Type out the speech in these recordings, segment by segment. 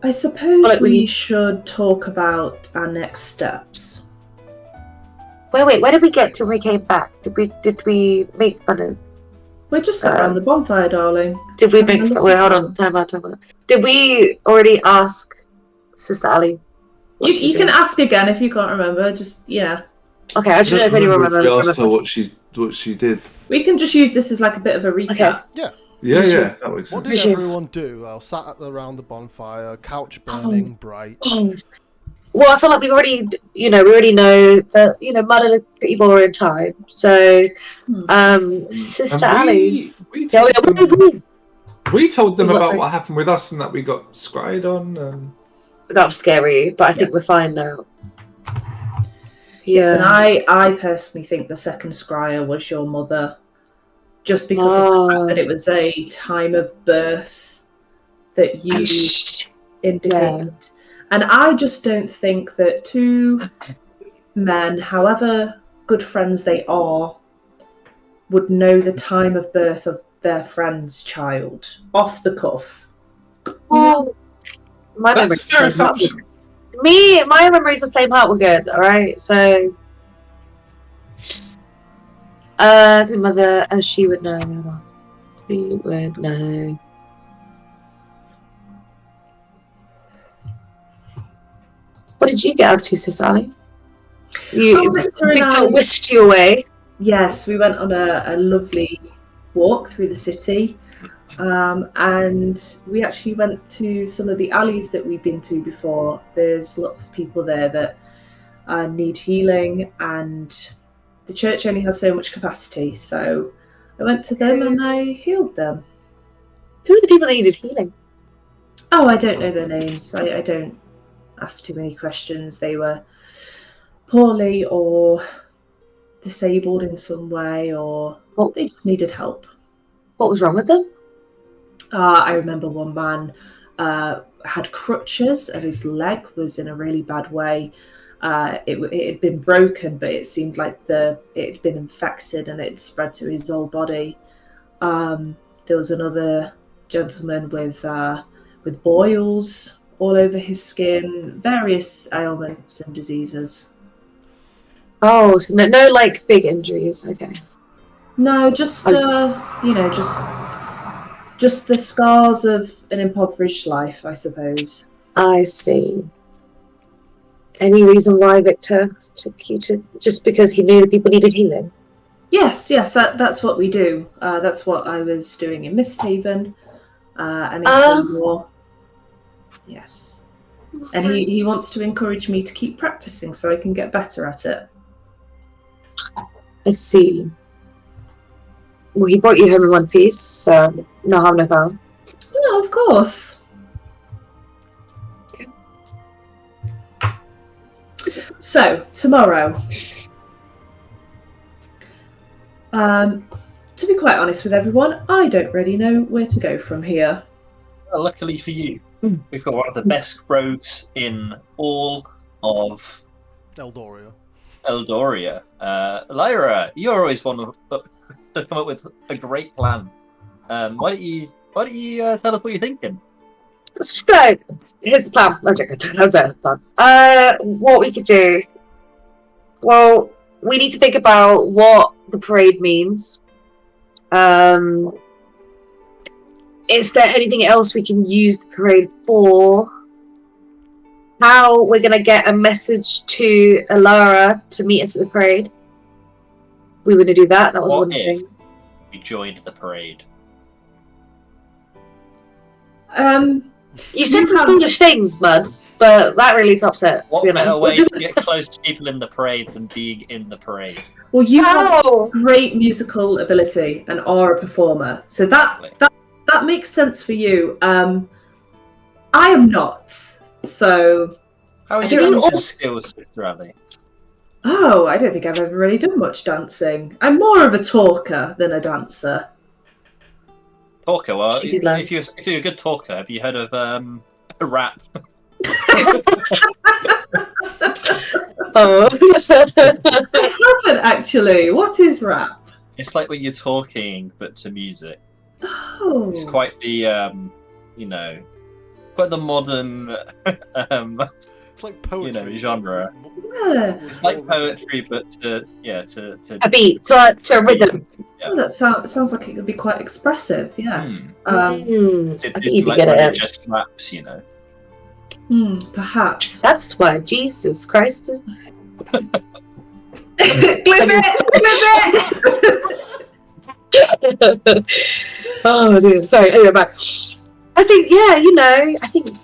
I suppose we should talk about our next steps. Wait, where did we get till we came back? Did we make fun of... We're just sat around the bonfire, darling. Did we make fun... Wait, hold on, time out. Did we already ask Sister Ali? You can ask again if you can't remember, just, yeah. Okay, I just don't know if anyone remembers. We asked her what she did. We can just use this as like a bit of a recap. Okay. Yeah, that makes sense. What did everyone do? Sat around the bonfire, couch burning bright. Well, I feel like we already know that, Mud had a pretty boring time. So, Sister Ali... We told them about what happened with us and that we got scryed on. That was scary, but I think we're fine now. Yes, and I personally think the second scryer was your mother. Just because of the fact that it was a time of birth that you indicated. Yeah. And I just don't think that two men, however good friends they are, would know the time of birth of their friend's child off the cuff. Well, my memories of Flame Heart were good, alright? So, the mother, as she would know. She would know. What did you get up to, Sister Ali? Victor whisked you away. Yes, we went on a lovely walk through the city. And we actually went to some of the alleys that we've been to before. There's lots of people there that need healing, and the church only has so much capacity. So I went to them and I healed them. Who are the people that needed healing? Oh, I don't know their names. I don't ask too many questions. They were poorly or disabled in some way, or they just needed help. What was wrong with them? I remember one man had crutches and his leg was in a really bad way. It had been broken, but it seemed like it had been infected and it had spread to his whole body. There was another gentleman with boils all over his skin, various ailments and diseases. Oh, so no like big injuries, okay. No, just just the scars of an impoverished life, I suppose. I see. Any reason why Victor took you to... Just because he knew that people needed healing? Yes, that's what we do. That's what I was doing in Misthaven. And in more. Yes. And he wants to encourage me to keep practicing so I can get better at it. I see. Well, he brought you home in one piece, so no harm, no foul. Oh, of course. Okay. So, tomorrow. To be quite honest with everyone, I don't really know where to go from here. Well, luckily for you, we've got one of the best rogues in all of Eldoria. Lyra, you're always one to come up with a great plan. Why don't you tell us what you're thinking? So, here's the plan. I don't know the plan. What we could do... Well, we need to think about what the parade means. Is there anything else we can use the parade for? How we're going to get a message to Eldoria to meet us at the parade? We were going to do that. That was one thing. We joined the parade. You said some foolish things, Mud, but that really tops it. What to be honest. better way to get close to people in the parade than being in the parade? Well, you have great musical ability and are a performer, so that makes sense for you. I am not, so... How are you dancing skills, Sister Ali? Oh, I don't think I've ever really done much dancing. I'm more of a talker than a dancer. Talker? Well, if you're a good talker, have you heard of a rap? Oh. I haven't actually. What is rap? It's like when you're talking, but to music. Oh. It's quite the, quite the modern It's like poetry. genre. Yeah. It's like poetry, but to A beat to a rhythm. Oh, that sounds like it could be quite expressive. Yes. I think you'd be like good at it. just raps, Perhaps. That's why Jesus Christ is. Clip it! Oh, dude. Sorry. Anyway, but I think, I think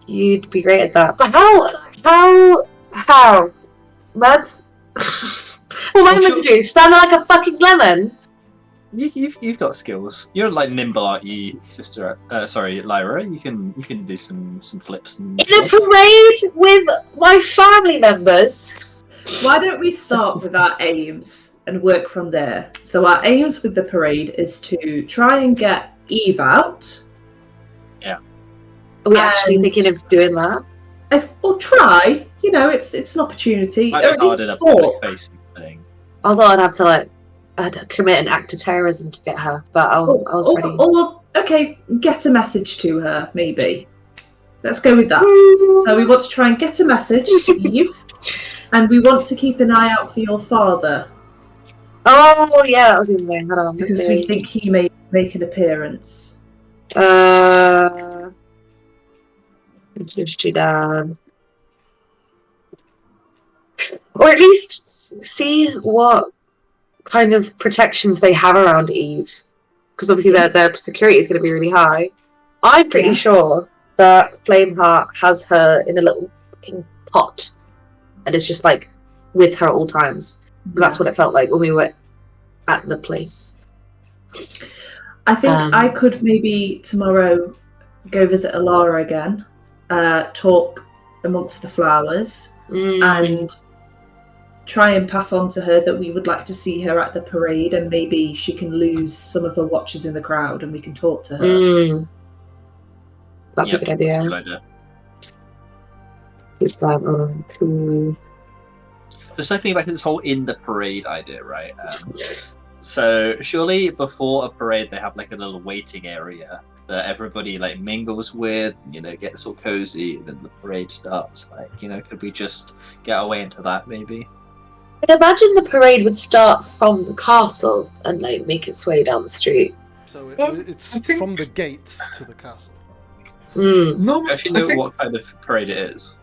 you'd be great at that. But how, Mads? What am I meant to do? Stand there like a fucking lemon? You've got skills. You're like nimble, aren't you, sister? Sorry, Lyra. You can do some flips and In a stuff. parade with my family members. Why don't we start with our aims and work from there? So our aims with the parade is to try and get Eve out. Yeah. Are we actually thinking of doing that? Or try. It's an opportunity. Might Or be at hard least in a public talk. facing thing. Although I'd have to I'd commit an act of terrorism to get her, but I was ready. Or okay, get a message to her, maybe. Let's go with that. So we want to try and get a message to Eve, and we want to keep an eye out for your father. Oh yeah, that was in there. Hold on, Because we think he may make an appearance. Just you down. Or at least see what kind of protections they have around Eve. Because obviously their security is going to be really high. I'm pretty sure that Flameheart has her in a little fucking pot. And it's just like with her at all times. Because that's what it felt like when we were at the place. I think I could maybe tomorrow go visit Eldoria again, talk amongst the flowers, and try and pass on to her that we would like to see her at the parade, and maybe she can lose some of her watchers in the crowd and we can talk to her. That's a good idea. That's a good idea. So circling back to this whole in the parade idea, right? So surely before a parade they have like a little waiting area that everybody like mingles with, gets all cozy, and then the parade starts. Could we just get away into that maybe? I'd imagine the parade would start from the castle and make its way down the street. So it's from the gate to the castle. No, I actually know what kind of parade it is.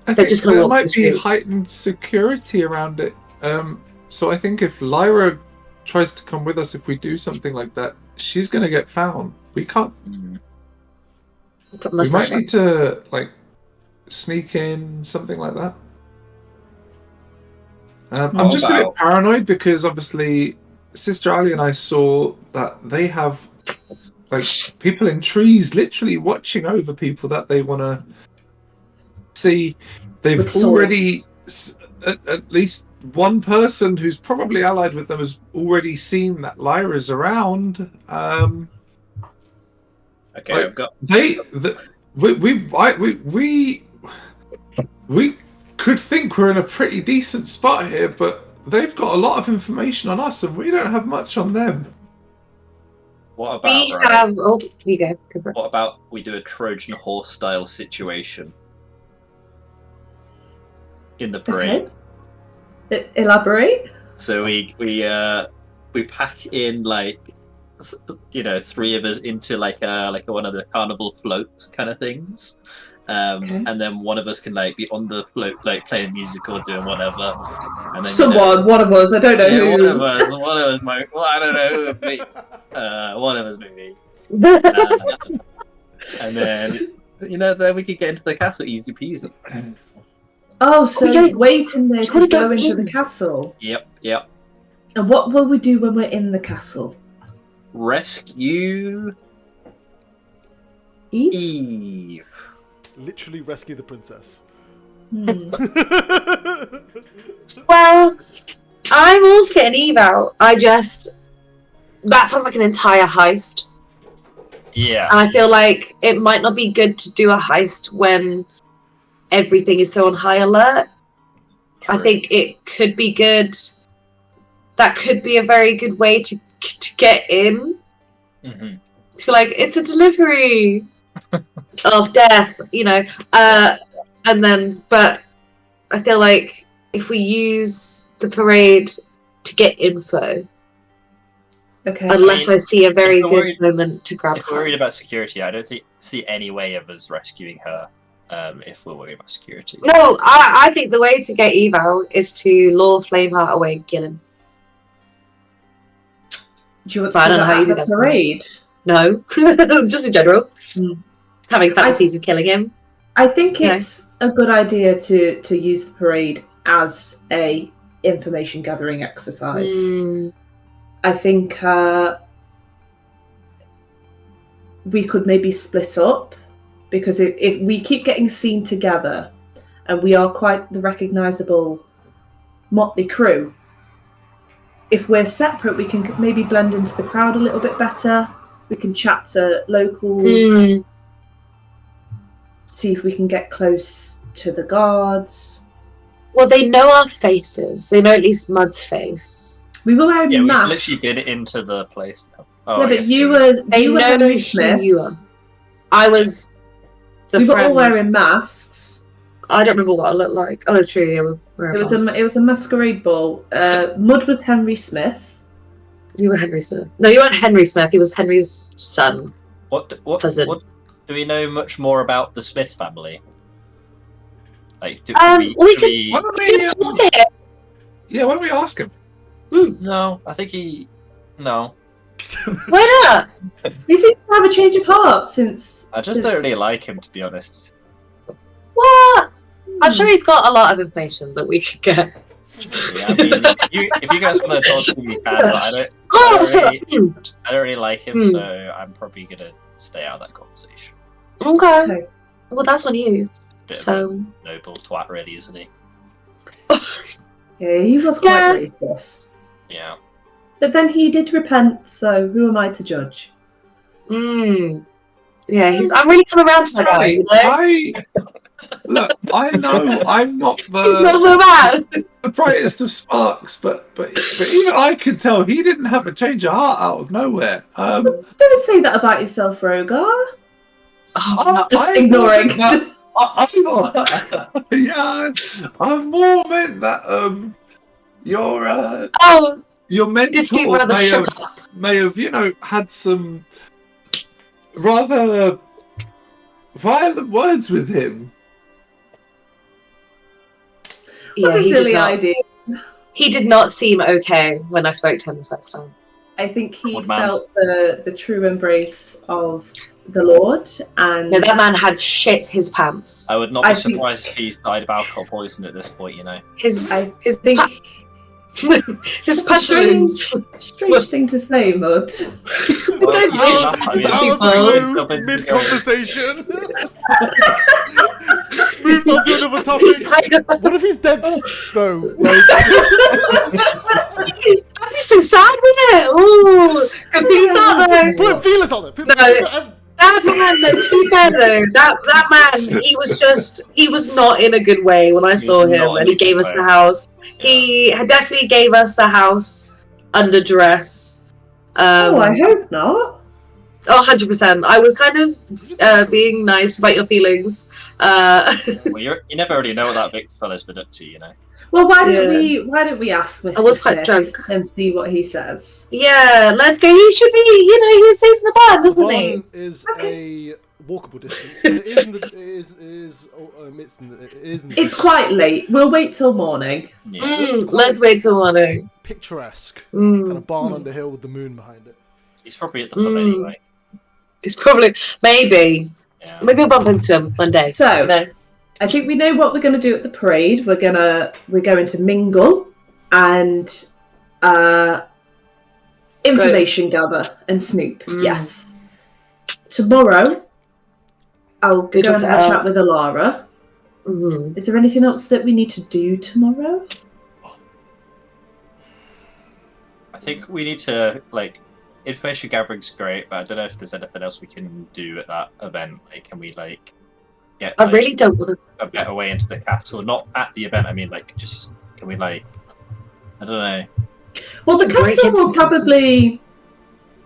I They're think just gonna there walk might the be street. heightened security around it. So I think if Lyra tries to come with us, if we do something like that, she's going to get found. We can't. We might need to sneak in, something like that. I'm just a bit paranoid because obviously Sister Ali and I saw that they have people in trees literally watching over people that they want to see. They've already, at least one person who's probably allied with them has already seen that Lyra's around. Okay, I've got. We could think we're in a pretty decent spot here, but they've got a lot of information on us, and we don't have much on them. What about Oh, you go. What about we do a Trojan horse style situation in the parade? Okay. Elaborate. So we pack in three of us into like one of the carnival floats kind of things. And then one of us can be on the float, playing music or doing whatever. And then one of us, I don't know who. One of us, I don't know who. One of us, maybe. And then then we could get into the castle easy peasy. Oh, so waiting there to go into the castle. Yep. And what will we do when we're in the castle? Rescue Eve. Literally rescue the princess. Well, I'm all for getting Eve out. That sounds like an entire heist. Yeah. And I feel like it might not be good to do a heist when everything is so on high alert. True. I think it could be good. That could be a very good way to get in. Mm-hmm. To be like, it's a delivery. of death, and then, but I feel like if we use the parade to get info, Okay. unless I see a very if we're good moment to grab If we're her. worried about security, I don't see any way of us rescuing her. If we're worried about security. No, I think the way to get Eval is to lure Flameheart away and kill him. Do you want But I to do don't know that how at easy the that's parade? No, just in general. Having fantasies of killing him. I think it's a good idea to use the parade as a information gathering exercise. I think we could maybe split up, because if we keep getting seen together and we are quite the recognisable motley crew, if we're separate we can maybe blend into the crowd a little bit better. We can chat to locals, see if we can get close to the guards. Well, they know our faces. They know at least Mud's face. We were wearing masks. We've literally been into the place now. Oh, yeah, but you were Henry Smith. You are. I was the we were friend. all wearing masks. I don't remember what I looked like. Oh, true. Yeah, it was a masquerade ball. Mud was Henry Smith. You were Henry Smith. No, you weren't Henry Smith. He was Henry's son. What do we know much more about the Smith family? Like, why don't we ask him? No, I think he. No. Why not? He seems to have a change of heart since. I just don't really like him, to be honest. What? I'm sure he's got a lot of information that we could get. Yeah, I mean, if you guys want to talk to me, but I don't really like him, so I'm probably gonna stay out of that conversation. Okay. Well, that's on you. So noble twat, really, isn't he? Yeah, he was quite racist. Yeah. But then he did repent, so who am I to judge? Yeah, I'm really coming around to that guy. You know? Look, I know I'm not He's not so bad. The brightest of sparks, but even I could tell he didn't have a change of heart out of nowhere. Don't say that about yourself, Rogar. Just ignoring. I'm more meant that your mentor may have had some rather violent words with him. What a silly idea. He did not seem okay when I spoke to him the first time. I think he felt the true embrace of the Lord, and no, that man had shit his pants. I would not be surprised if he's died of alcohol poison at this point. His strange thing to say, Mud. Mid conversation. Moved on to another topic. What if he's dead? No. That'd be so sad, wouldn't it? Ooh, good things not though. Put feelers on it. That man, to be fair though, that man, he was not in a good way when I saw him, and he gave us the house. He definitely gave us the house under duress. I hope not. 100%. I was kind of being nice about your feelings. Well, you never really know what that Victor fellow's been up to, Well, why don't we ask Mr. I was quite Smith drunk and see what he says? Yeah, let's go. He should be, he's in the band, doesn't he? One is a walkable distance, but it isn't. It's quite late. We'll wait till morning. Yeah. Let's wait till morning. Picturesque. Kind of barn on the hill with the moon behind it. He's probably at the pub anyway. He's probably, maybe we'll bump into him one day. So, I think we know what we're going to do at the parade. We're going to mingle and information gather and snoop. Yes. Tomorrow, I'll go and have a chat with Alara. Is there anything else that we need to do tomorrow? I think we need to, information gathering's great, but I don't know if there's anything else we can do at that event. Can we, get, I really don't want to... a better way into the castle? Not at the event, I mean, just, can we, I don't know. Well, the castle will probably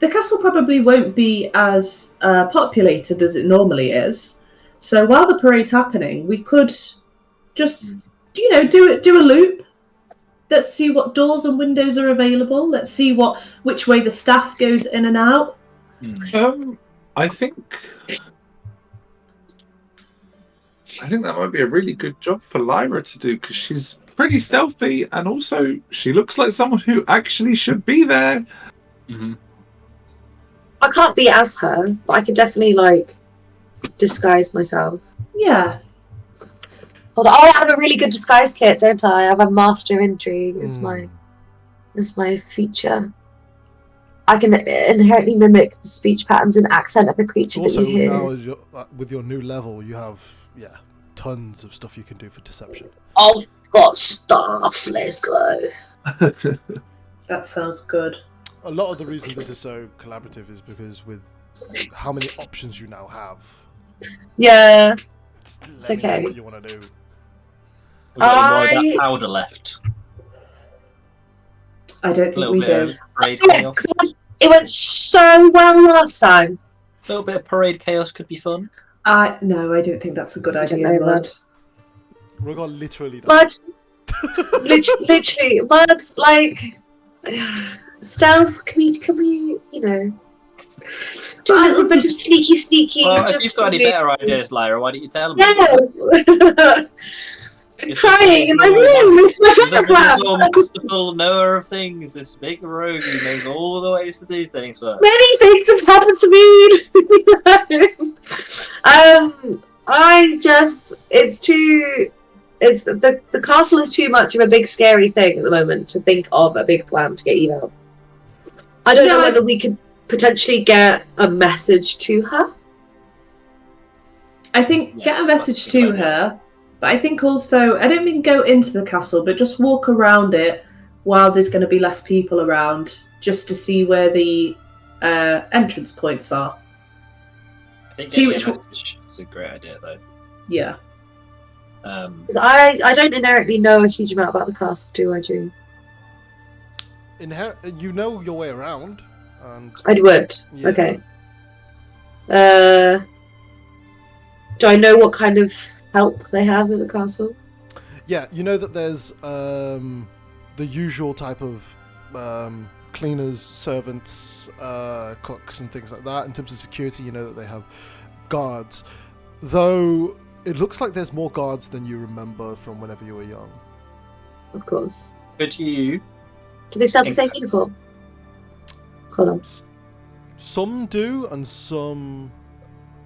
the castle probably won't be as populated as it normally is. So while the parade's happening, we could just, do a loop. Let's see what doors and windows are available. Let's see which way the staff goes in and out. I think that might be a really good job for Lyra to do, because she's pretty stealthy, and also she looks like someone who actually should be there. Mm-hmm. I can't be as her, but I could definitely disguise myself. Yeah. Hold on. Oh, I have a really good disguise kit, don't I? I have a master intrigue. It's my feature. I can inherently mimic the speech patterns and accent of the creature Also, that you hear. now with your new level, you have tons of stuff you can do for deception. Oh, got stuff. Let's go. That sounds good. A lot of the reason this is so collaborative is because with how many options you now have. Yeah. It's okay. What you want to do. We've got more of that powder left. I don't think we do. Parade chaos. It went so well last time. A little bit of parade chaos could be fun. No, I don't think that's a good idea, know, Mud. We're going literally. Mud. Literally, Mud. Stealth. Can we? Do a little bit of sneaky. Well, just if you've got any better ideas, Lyra, why don't you tell me? Yes. I'm crying in my room. It's my the mystical knower of things, this big rogue who knows all the ways to do things. But many things have happened to me. The castle is too much of a big scary thing at the moment to think of a big plan to get you out. I don't know whether we could potentially get a message to her. I think get a message to her. But I think also, I don't mean go into the castle, but just walk around it while there's going to be less people around, just to see where the entrance points are. I think getting a message is a great idea, though. Yeah. I don't inherently know a huge amount about the castle, do I, Drew? You know your way around. And I would. Yeah. Okay. Do I know what kind of help they have in the castle? Yeah, you know that there's the usual type of cleaners, servants, cooks and things like that. In terms of security, you know that they have guards. Though it looks like there's more guards than you remember from whenever you were young. Of course. But you... Do they still have the same uniform? Hold on. Some do, and some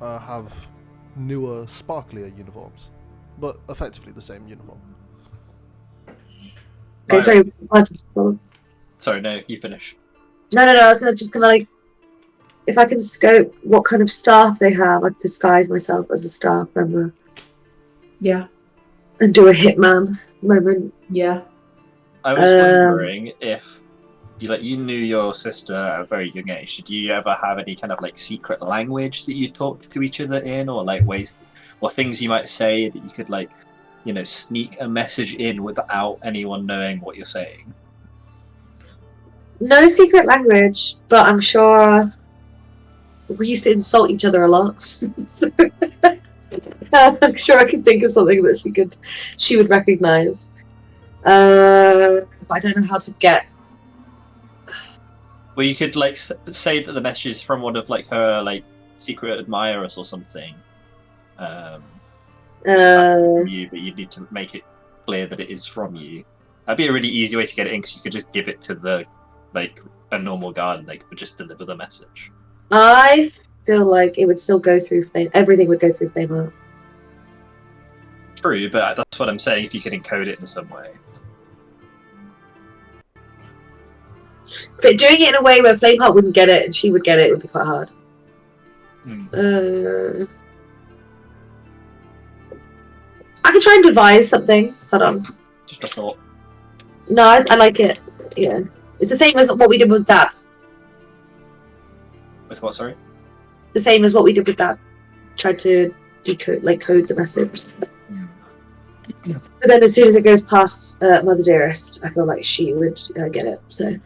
have newer, sparklier uniforms, but effectively the same uniform. Okay, sorry. Sorry, no, you finish. No. I was just gonna if I can scope what kind of staff they have, I'd disguise myself as a staff member. Yeah. And do a hitman moment. Yeah. I was wondering if you knew your sister at a very young age. Did you ever have any kind of secret language that you talked to each other in, or ways or things you might say that you could sneak a message in without anyone knowing what you're saying? No secret language, but I'm sure we used to insult each other a lot. So, I'm sure I can think of something that she would recognize. But I don't know how to get. Well, you could say that the message is from one of her secret admirers or something. From you, but you need to make it clear that it is from you. That'd be a really easy way to get it in, because you could just give it to the a normal guard and they could just deliver the message. I feel like it would still go through Flame. Everything would go through Flame. True, but that's what I'm saying. If you could encode it in some way. But doing it in a way where Flameheart wouldn't get it and she would get it would be quite hard. I could try and devise something. Hold on. Just a thought. No, I like it. Yeah. It's the same as what we did with Dad. With what, sorry? The same as what we did with Dad. Tried to decode, code the message. But then as soon as it goes past Mother Dearest, I feel like she would get it, so...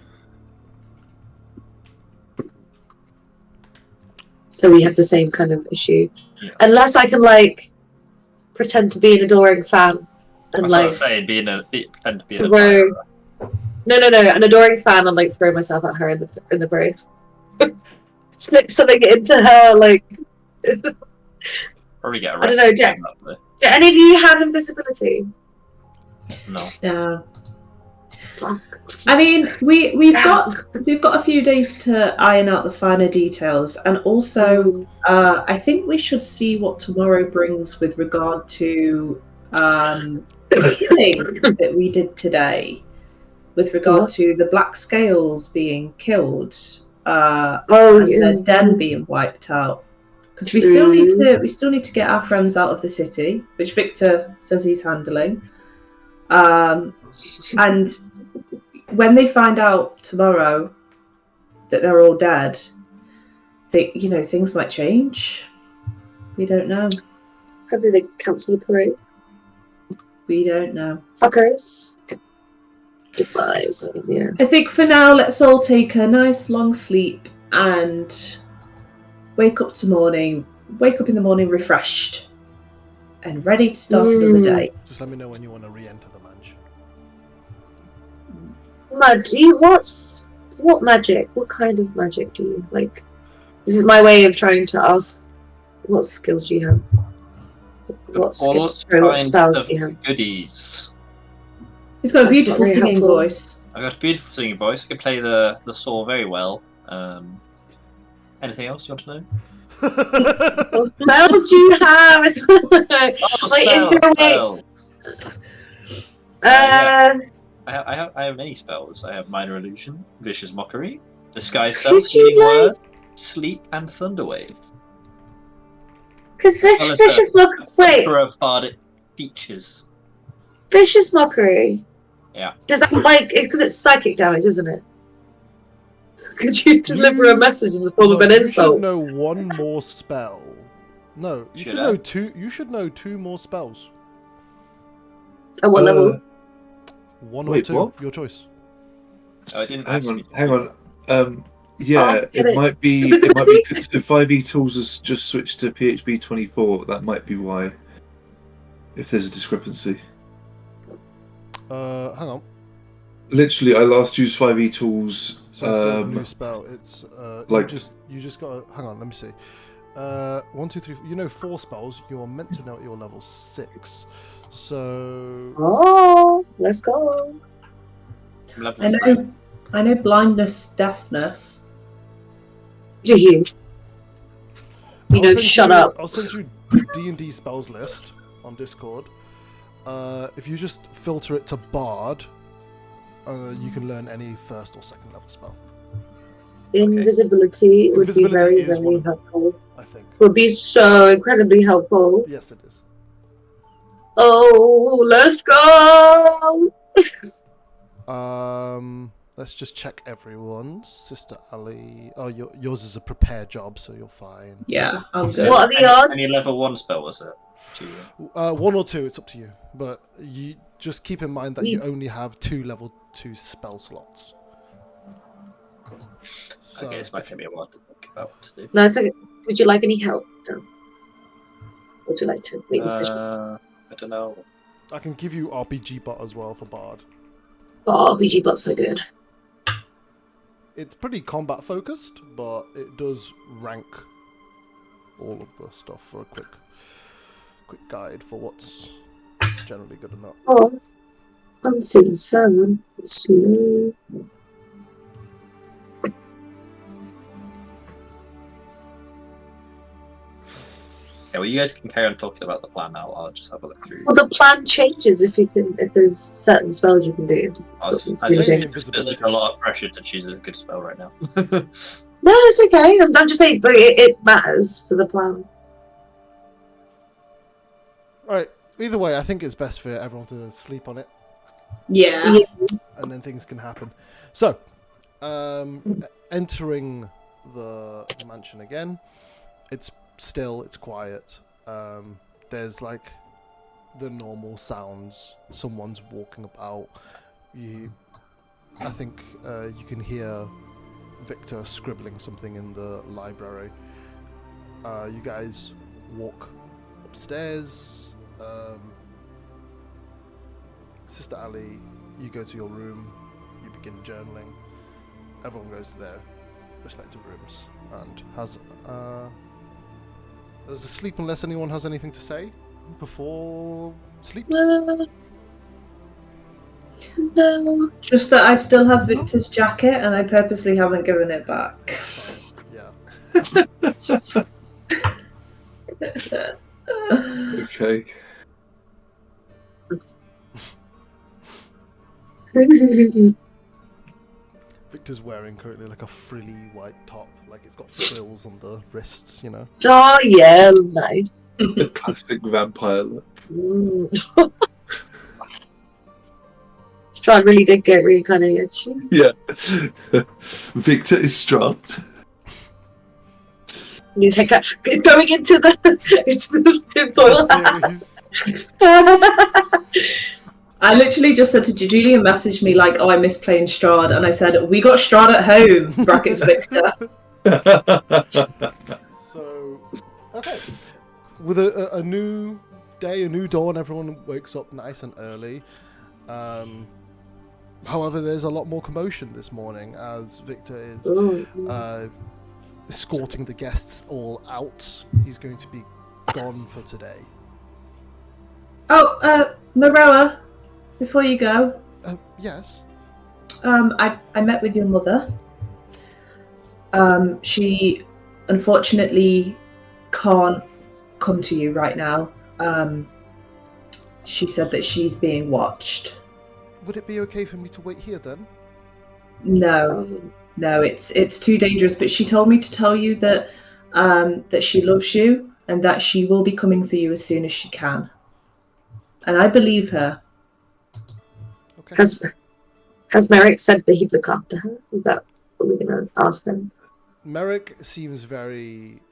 So we have the same kind of issue. Yeah. Unless I can like pretend to be an adoring fan and That's what I like was saying, pretend to be an throw. admirer. No, an adoring fan and like throw myself at her in the brain. Slip something into her like. Probably get I don't arrested. know, Jack. Do any of you have invisibility? No. Yeah. Fuck. I mean, we've Damn. got a few days to iron out the finer details, and also I think we should see what tomorrow brings with regard to the killing that we did today, with regard to the black scales being killed, and the den being wiped out. Because we still need to get our friends out of the city, which Victor says he's handling, and when they find out tomorrow that they're all dead, things might change. We don't know. Probably they cancel the parade. We don't know. Fuckers. Goodbye. Yeah. I think for now, let's all take a nice long sleep and wake up in the morning refreshed and ready to start another day. Just let me know when you want to re-enter the mansion. What magic? What kind of magic do you like? This is my way of trying to ask. What skills do you have? What spells do you have? Goodies. He's got a beautiful singing voice. I've got a beautiful singing voice. I can play the saw very well. Anything else you want to know? What spells do you have? Is there a way? I have many spells. I have Minor Illusion, Vicious Mockery, Disguise Self, Healing Word, Sleep, and Thunderwave. Because Vicious Mockery. Wait. Of bardic features. Vicious Mockery. Yeah. Does that because it's psychic damage, isn't it? Could you deliver a message in the form of an insult? You should know one more spell. No, you should know two. You should know two more spells. At what level? One or two. What? Your choice. Oh, I didn't hang on. It might be so 5e tools has just switched to PHB 24. That might be why. If there's a discrepancy. Hang on. Literally, I last used 5e tools. So it's a new spell. It's you just got to hang on. Let me see. 1, 2, 3. You know 4 spells. You're meant to know at your level 6. So. Let's go. I know blindness, deafness. Do you? Shut up. I'll send you the D&D spells list on Discord. If you just filter it to Bard, you can learn any first or second level spell. Invisibility would be very, very helpful. I think. Would be so incredibly helpful. Yes, it is. Oh, let's go! Let's just check everyone's. Sister Ali. Oh, yours is a prepared job, so you're fine. Yeah, I'm good. What are the odds? Any level 1 spell was it? 1 or 2, it's up to you. But you just keep in mind that you only have 2 level 2 spell slots. So okay, this might take me a while to think about what to do. No, it's okay. Would you like any help? No. Would you like to make this decision? I don't know. I can give you RPG bot as well for Bard. Oh, RPG bots are good. It's pretty combat focused, but it does rank all of the stuff for a quick guide for what's generally good or not. Oh, I'm seeing 7. Sweet. Yeah, well, you guys can carry on talking about the plan now. I'll just have a look through. Well, the plan changes if there's certain spells you can do. There's a lot of pressure to choose a good spell right now. No, it's okay. I'm just saying, but it matters for the plan. Right. Either way, I think it's best for everyone to sleep on it. Yeah. And then things can happen. So, entering the mansion again. It's still, it's quiet. There's like the normal sounds. Someone's walking about. I think you can hear Victor scribbling something in the library. You guys walk upstairs. Sister Ali, you go to your room. You begin journaling. Everyone goes to their respective rooms and has a sleep unless anyone has anything to say before sleeps. No. Just that I still have Victor's jacket and I purposely haven't given it back. Yeah. Okay. Victor's wearing currently like a frilly white top, like it's got frills on the wrists, you know. Oh yeah, nice. The classic vampire look. Strahd really did get reincarnated, actually. Yeah. Victor is strong. You take that. It's going into the toilet. I literally just said to Julian, messaged me like, "Oh, I miss playing Strahd," and I said, "We got Strahd at home." Brackets Victor. So, okay. With a new day, a new dawn, everyone wakes up nice and early. However, there's a lot more commotion this morning as Victor is escorting the guests all out. He's going to be gone for today. Oh, Maroa, before you go. Yes. I met with your mother. She unfortunately can't come to you right now. She said that she's being watched. Would it be okay for me to wait here then? No, it's too dangerous. But she told me to tell you that that she loves you and that she will be coming for you as soon as she can. And I believe her. Okay. Has Merrick said that he'd look after her? Is that what we're gonna ask them? Merrick seems very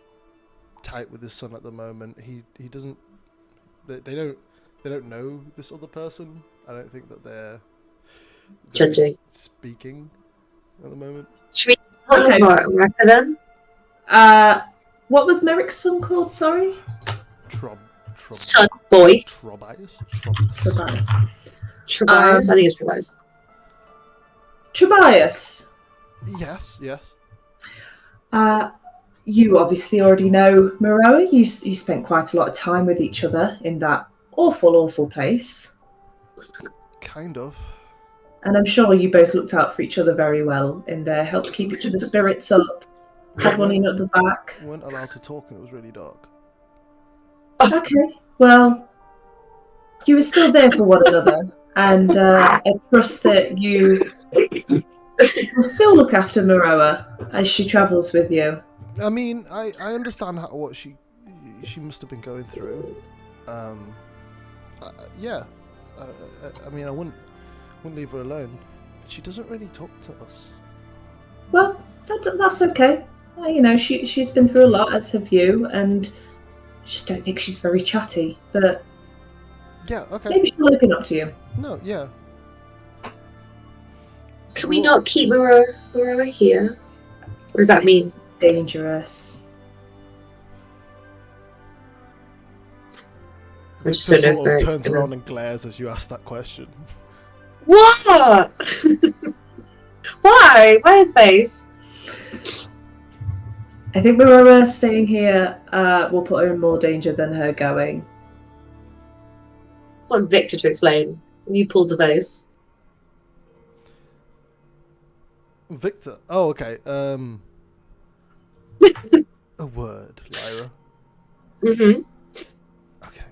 tight with his son at the moment. He doesn't. They don't know this other person. I don't think that they're Judging. Speaking at the moment. Should we call Okay. Merrick then? What was Merrick's son called? Sorry. Son, boy. Trobius. Tobias. Tobias. I think it's Tobias. Tobias. Yes. You obviously already know Maroa. You spent quite a lot of time with each other in that awful place. Kind of. And I'm sure you both looked out for each other very well in there, helped keep each other's spirits up, had one in at the back. We weren't allowed to talk and it was really dark. Okay, well, you were still there for one another, and I trust that you will still look after Maroa as she travels with you. I mean, I understand what she must have been going through. Yeah. I mean, I wouldn't leave her alone. But she doesn't really talk to us. Well, that's okay. You know, she's been through a lot, as have you, and I just don't think she's very chatty. But yeah, okay. Maybe she'll open up to you. No, yeah. Can we not keep Maroa here? What does that mean? It's dangerous. Victor sort of turns around and glares as you ask that question. What? Why? Why face? I think Maroa staying here will put her in more danger than her going. I want Victor to explain. You pulled the face. Victor. Oh, okay. A word, Lyra. Mm-hmm. Okay.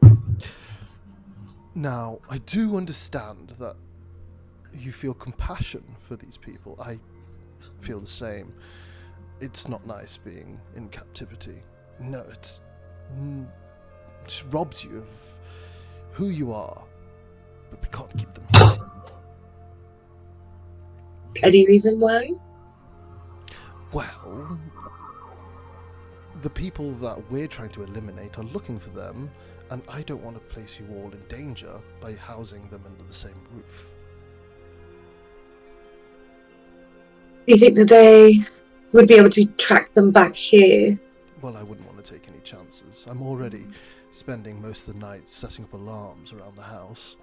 Now, I do understand that you feel compassion for these people. I feel the same. It's not nice being in captivity. No, it just robs you of who you are. But we can't keep them here. Any reason why? Well, the people that we're trying to eliminate are looking for them, and I don't want to place you all in danger by housing them under the same roof. Do you think that they would be able to track them back here? Well, I wouldn't want to take chances. I'm already spending most of the night setting up alarms around the house.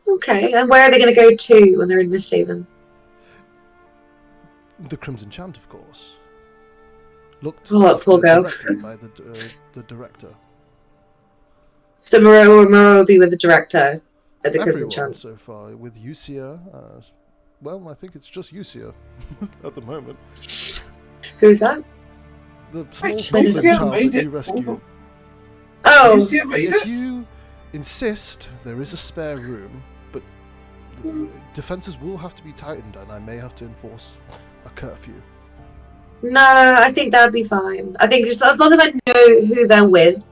Okay, and where are they going to go to when they're in Misthaven? The Crimson Chant, of course. Looked Oh, that poor after girl. directly by the director. So Moreau will be with the director at the Crimson Everyone Chant. so far, with Usia. Well, I think it's just Usia at the moment. Who's that? The small Actually, goblin Usia child made that it you rescued. over. Oh, You see, I made If it. you insist, there is a spare room, but defenses will have to be tightened, and I may have to enforce a curfew. no, I think that'd be fine. I think just as long as I know who they're with,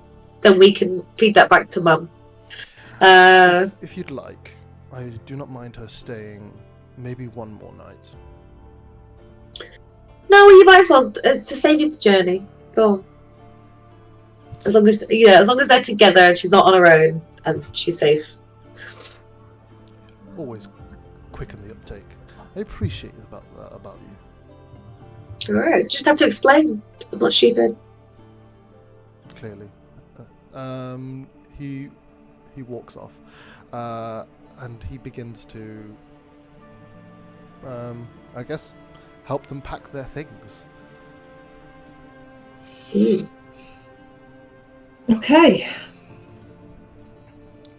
then we can feed that back to Mum. If you'd like, I do not mind her staying maybe one more night. No, you might as well to save you the journey. Go on. As long as they're together and she's not on her own and she's safe. Always quicken the uptake. I appreciate that about you. All right, just have to explain. I'm not stupid. Clearly, he walks off, and he begins to, I guess, help them pack their things. Okay.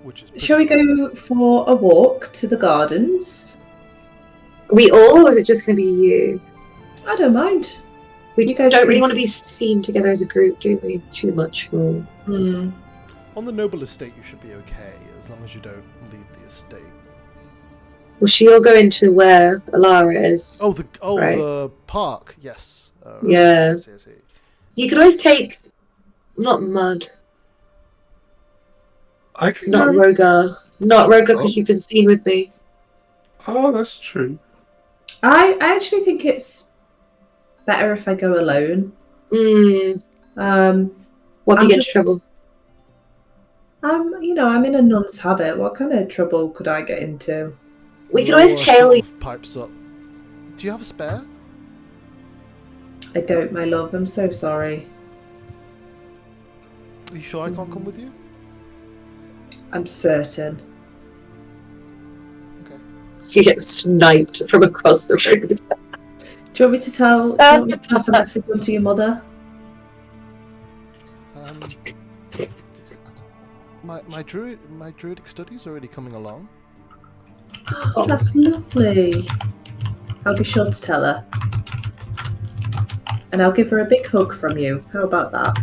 Which is Shall we go for a walk to the gardens? Are we all, or is it just going to be you? I don't mind. We You guys don't really think- want to be seen together as a group, do we? Too much more. Hmm. On the noble estate, you should be okay as long as you don't leave the estate. Will she all go into where Alara is? Oh, Right. the park. Yes. Yeah. I see. You could always take, not Mud, I can not go. Rogar, not Rogar because Oh. you've been seen with me. Oh, that's true. I actually think it's better if I go alone. What if I'm you get into just- trouble? I'm in a nun's habit. What kind of trouble could I get into? We can always Laura tail sort you. of pipes up. Do you have a spare? I don't, my love. I'm so sorry. Are you sure I can't come with you? I'm certain. Okay. You get sniped from across the road. Do you want me to pass a message on to your mother? My druidic studies are already coming along. Oh, that's lovely. I'll be sure to tell her. And I'll give her a big hug from you. How about that?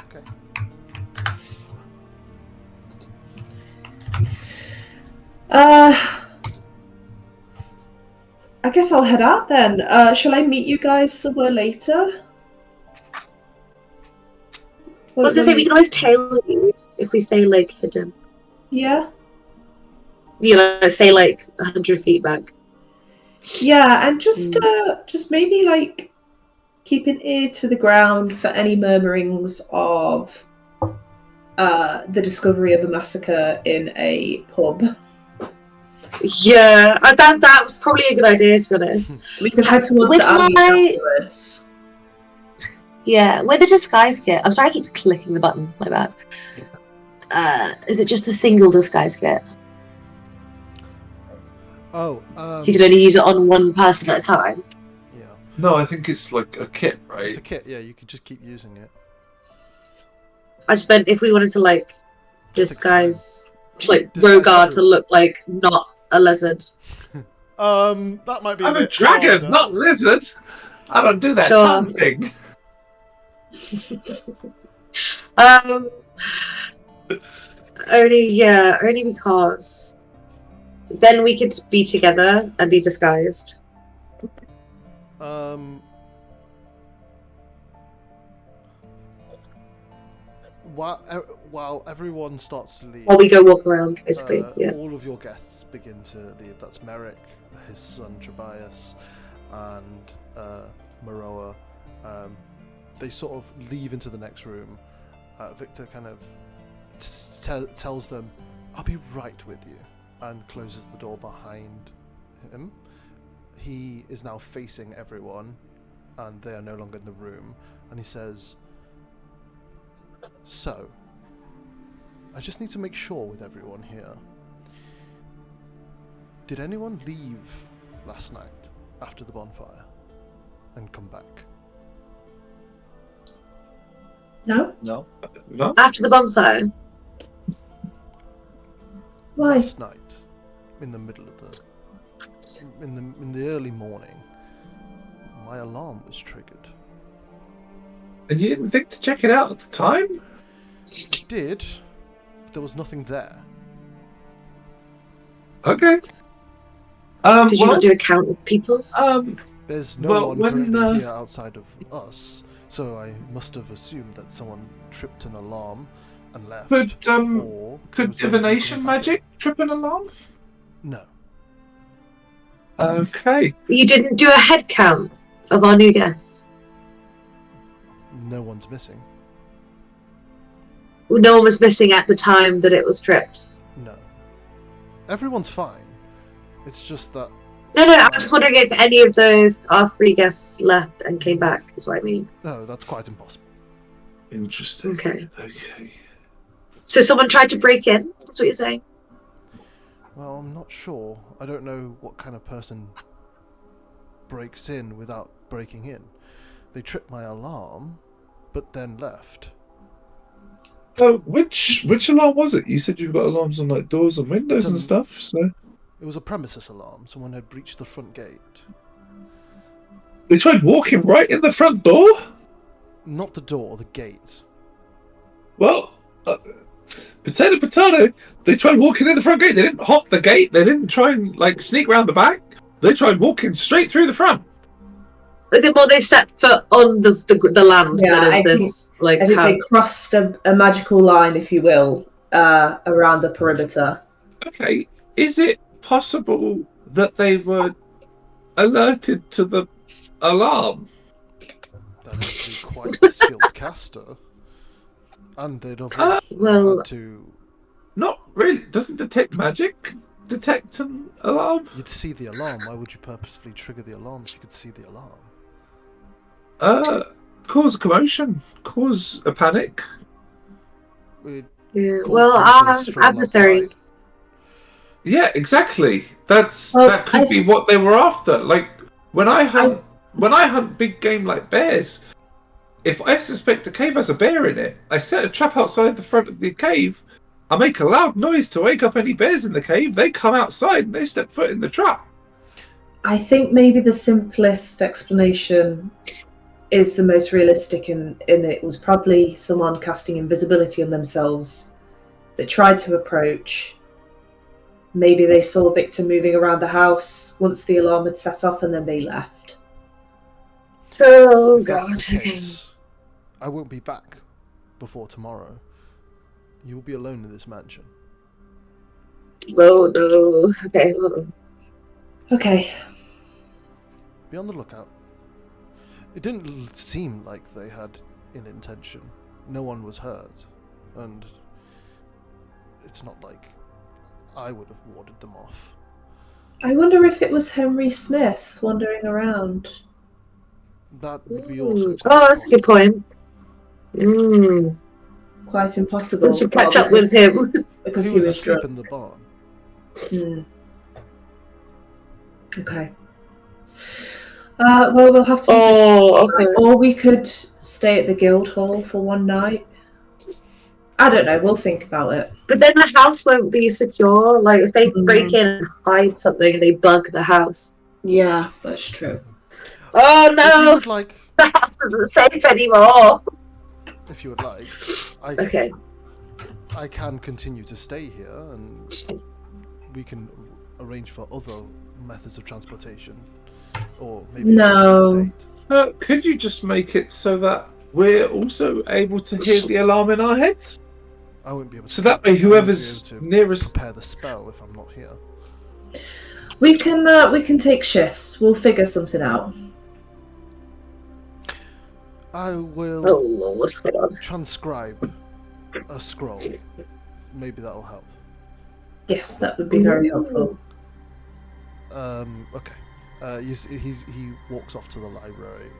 Okay. I guess I'll head out then. Shall I meet you guys somewhere later? I was going to say, we can always tail you if we stay, like, hidden. Yeah? Stay, like, 100 feet back. Yeah, and just maybe, like, keep an ear to the ground for any murmurings of the discovery of a massacre in a pub. Yeah, that was probably a good idea, to be honest. We could head towards With the alley my- afterwards. Yeah, with the disguise kit. I'm sorry I keep clicking the button, my bad. Is it just a single disguise kit? Oh, So you can only use it on one person at a time? yeah. No, I think it's like a kit, right? It's a kit, yeah, you could just keep using it. I just meant if we wanted to, like, disguise, like, Disguise Rogar to everyone. look like not a lizard. That might be I'm a bit dragon, harder. not lizard. I don't do that Sure. tongue thing. Only because then we could be together and be disguised. While everyone starts to leave, While we go walk around, basically. Yeah. all of your guests begin to leave. That's Merrick, his son Tobias, and Maroa. They sort of leave into the next room. Victor kind of tells them, "I'll be right with you," and closes the door behind him. He is now facing everyone, and they are no longer in the room. And he says, "So, I just need to make sure with everyone here. Did anyone leave last night after the bonfire and come back?" No? No. No? After the bonfire. Why? Last night, in the middle of in the early morning, my alarm was triggered. And you didn't think to check it out at the time? I did, but there was nothing there. Okay. Did you not do a count of people? There's no Well, one when, currently here outside of us, so I must have assumed that someone tripped an alarm and left. Could or there was one divination coming back magic trip an alarm? in. No. Okay. You didn't do a head count of our new guests. No one's missing. No one was missing at the time that it was tripped. No. Everyone's fine. It's just that No, I'm just wondering if any of our 3 guests left and came back, is what I mean. no, that's quite impossible. Interesting. Okay. Okay. So someone tried to break in, that's what you're saying? Well, I'm not sure. I don't know what kind of person breaks in without breaking in. They tripped my alarm, but then left. Oh, which alarm was it? You said you've got alarms on like doors and windows and stuff, so It was a premises alarm. Someone had breached the front gate. they tried walking right in the front door? Not the door, the gate. Well, potato, they tried walking in the front gate. They didn't hop the gate. They didn't try and like sneak around the back. They tried walking straight through the front. Is it more they set foot on the land Yeah, than I is this like I think how? they crossed a magical line, if you will, around the perimeter. Okay, is it possible that they were alerted to the alarm? That is quite a skilled caster. And they'd have well- had to... Not really. Doesn't detect magic detect an alarm? You'd see the alarm. Why would you purposefully trigger the alarm if you could see the alarm? Cause a commotion, cause a panic. It Yeah, caused well, them to our storm adversaries. Yeah, exactly. That Well, could be what they were after. Like when I hunt big game like bears, if I suspect a cave has a bear in it, I set a trap outside the front of the cave. I make a loud noise to wake up any bears in the cave. They come outside and they step foot in the trap. I think maybe the simplest explanation is the most realistic, and it was probably someone casting invisibility on themselves that tried to approach. Maybe they saw Victor moving around the house once the alarm had set off, and then they left. Oh If that's god, the okay. case, I won't be back before tomorrow. You'll be alone in this mansion. Oh no. Okay, well, Okay. Be on the lookout. It didn't seem like they had ill intention. No one was hurt. And it's not like I would have warded them off. I wonder if it was Henry Smith wandering around. That would be also... Oh, that's a good point. Mm. Quite impossible. We should catch up with him. Because He he was was asleep drunk. in the barn. Hmm. Okay. Well, we'll have to. Oh, okay. Or we could stay at the guild hall for one night. I don't know. We'll think about it. But then the house won't be secure. Like, if they break in and hide something and they bug the house. Yeah, that's true. Oh If you no! would like, The house isn't safe anymore! if you would like, Okay. I can continue to stay here, and we can arrange for other methods of transportation, or maybe No. Could you just make it so that we're also able to hear the alarm in our heads? I won't be able to. So that way, I won't be whoever's able to nearest. prepare the spell if I'm not here. We can take shifts. We'll figure something out. I will Oh lord, hold on. transcribe a scroll. Maybe that'll help. Yes, that would be very helpful. Okay. He walks off to the library.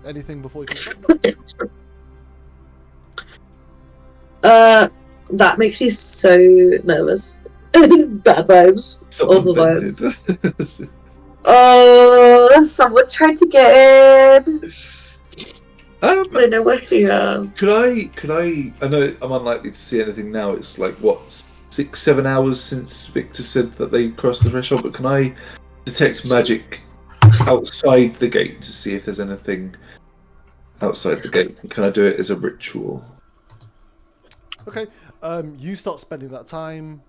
Anything before you can That makes me so nervous. Bad vibes. Awful vibes. Oh, someone tried to get in. I don't know where he Could I know I'm unlikely to see anything now. It's like, what, 6-7 hours since Victor said that they crossed the threshold, but can I detect magic outside the gate to see if there's anything outside the gate? Can I do it as a ritual? Okay. You start spending that time.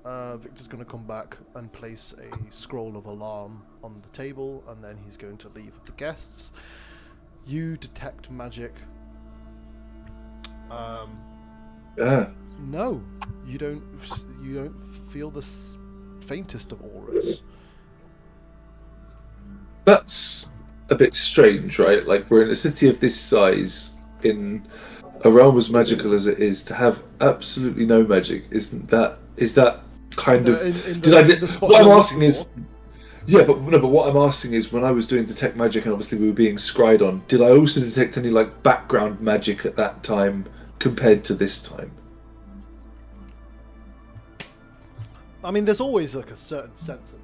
Victor's going to come back and place a scroll of alarm on the table, and then he's going to leave with the guests. You detect magic. No, you don't. You don't feel the faintest of auras. That's a bit strange, right? Like, we're in a city of this size, in a realm as magical as it is, to have absolutely no magic. Is that kind of? What I'm asking is, yeah, but what I'm asking is, when I was doing detect magic, and obviously we were being scryed on, did I also detect any like background magic at that time compared to this time? I mean, there's always like a certain sense of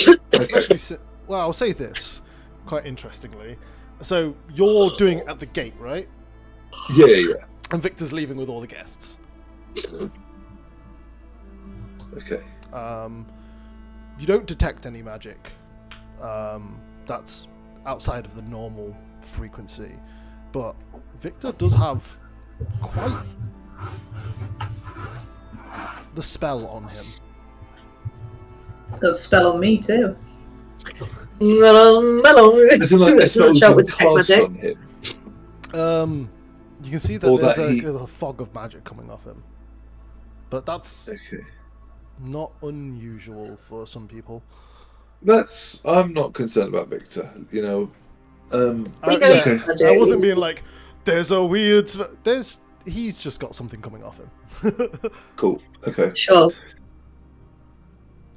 it. Especially, well, I'll say this quite interestingly. So you're doing it at the gate, right? Yeah. And Victor's leaving with all the guests. Okay. You don't detect any magic. That's outside of the normal frequency. But Victor does have quite the spell on him. Got a spell on me too. As in, like, the spell's been cast on him. You can see that there's a fog of magic coming off him. But that's not unusual for some people. I'm not concerned about Victor, you know. I wasn't being like, there's a weird... He's just got something coming off him. Cool, okay. Sure.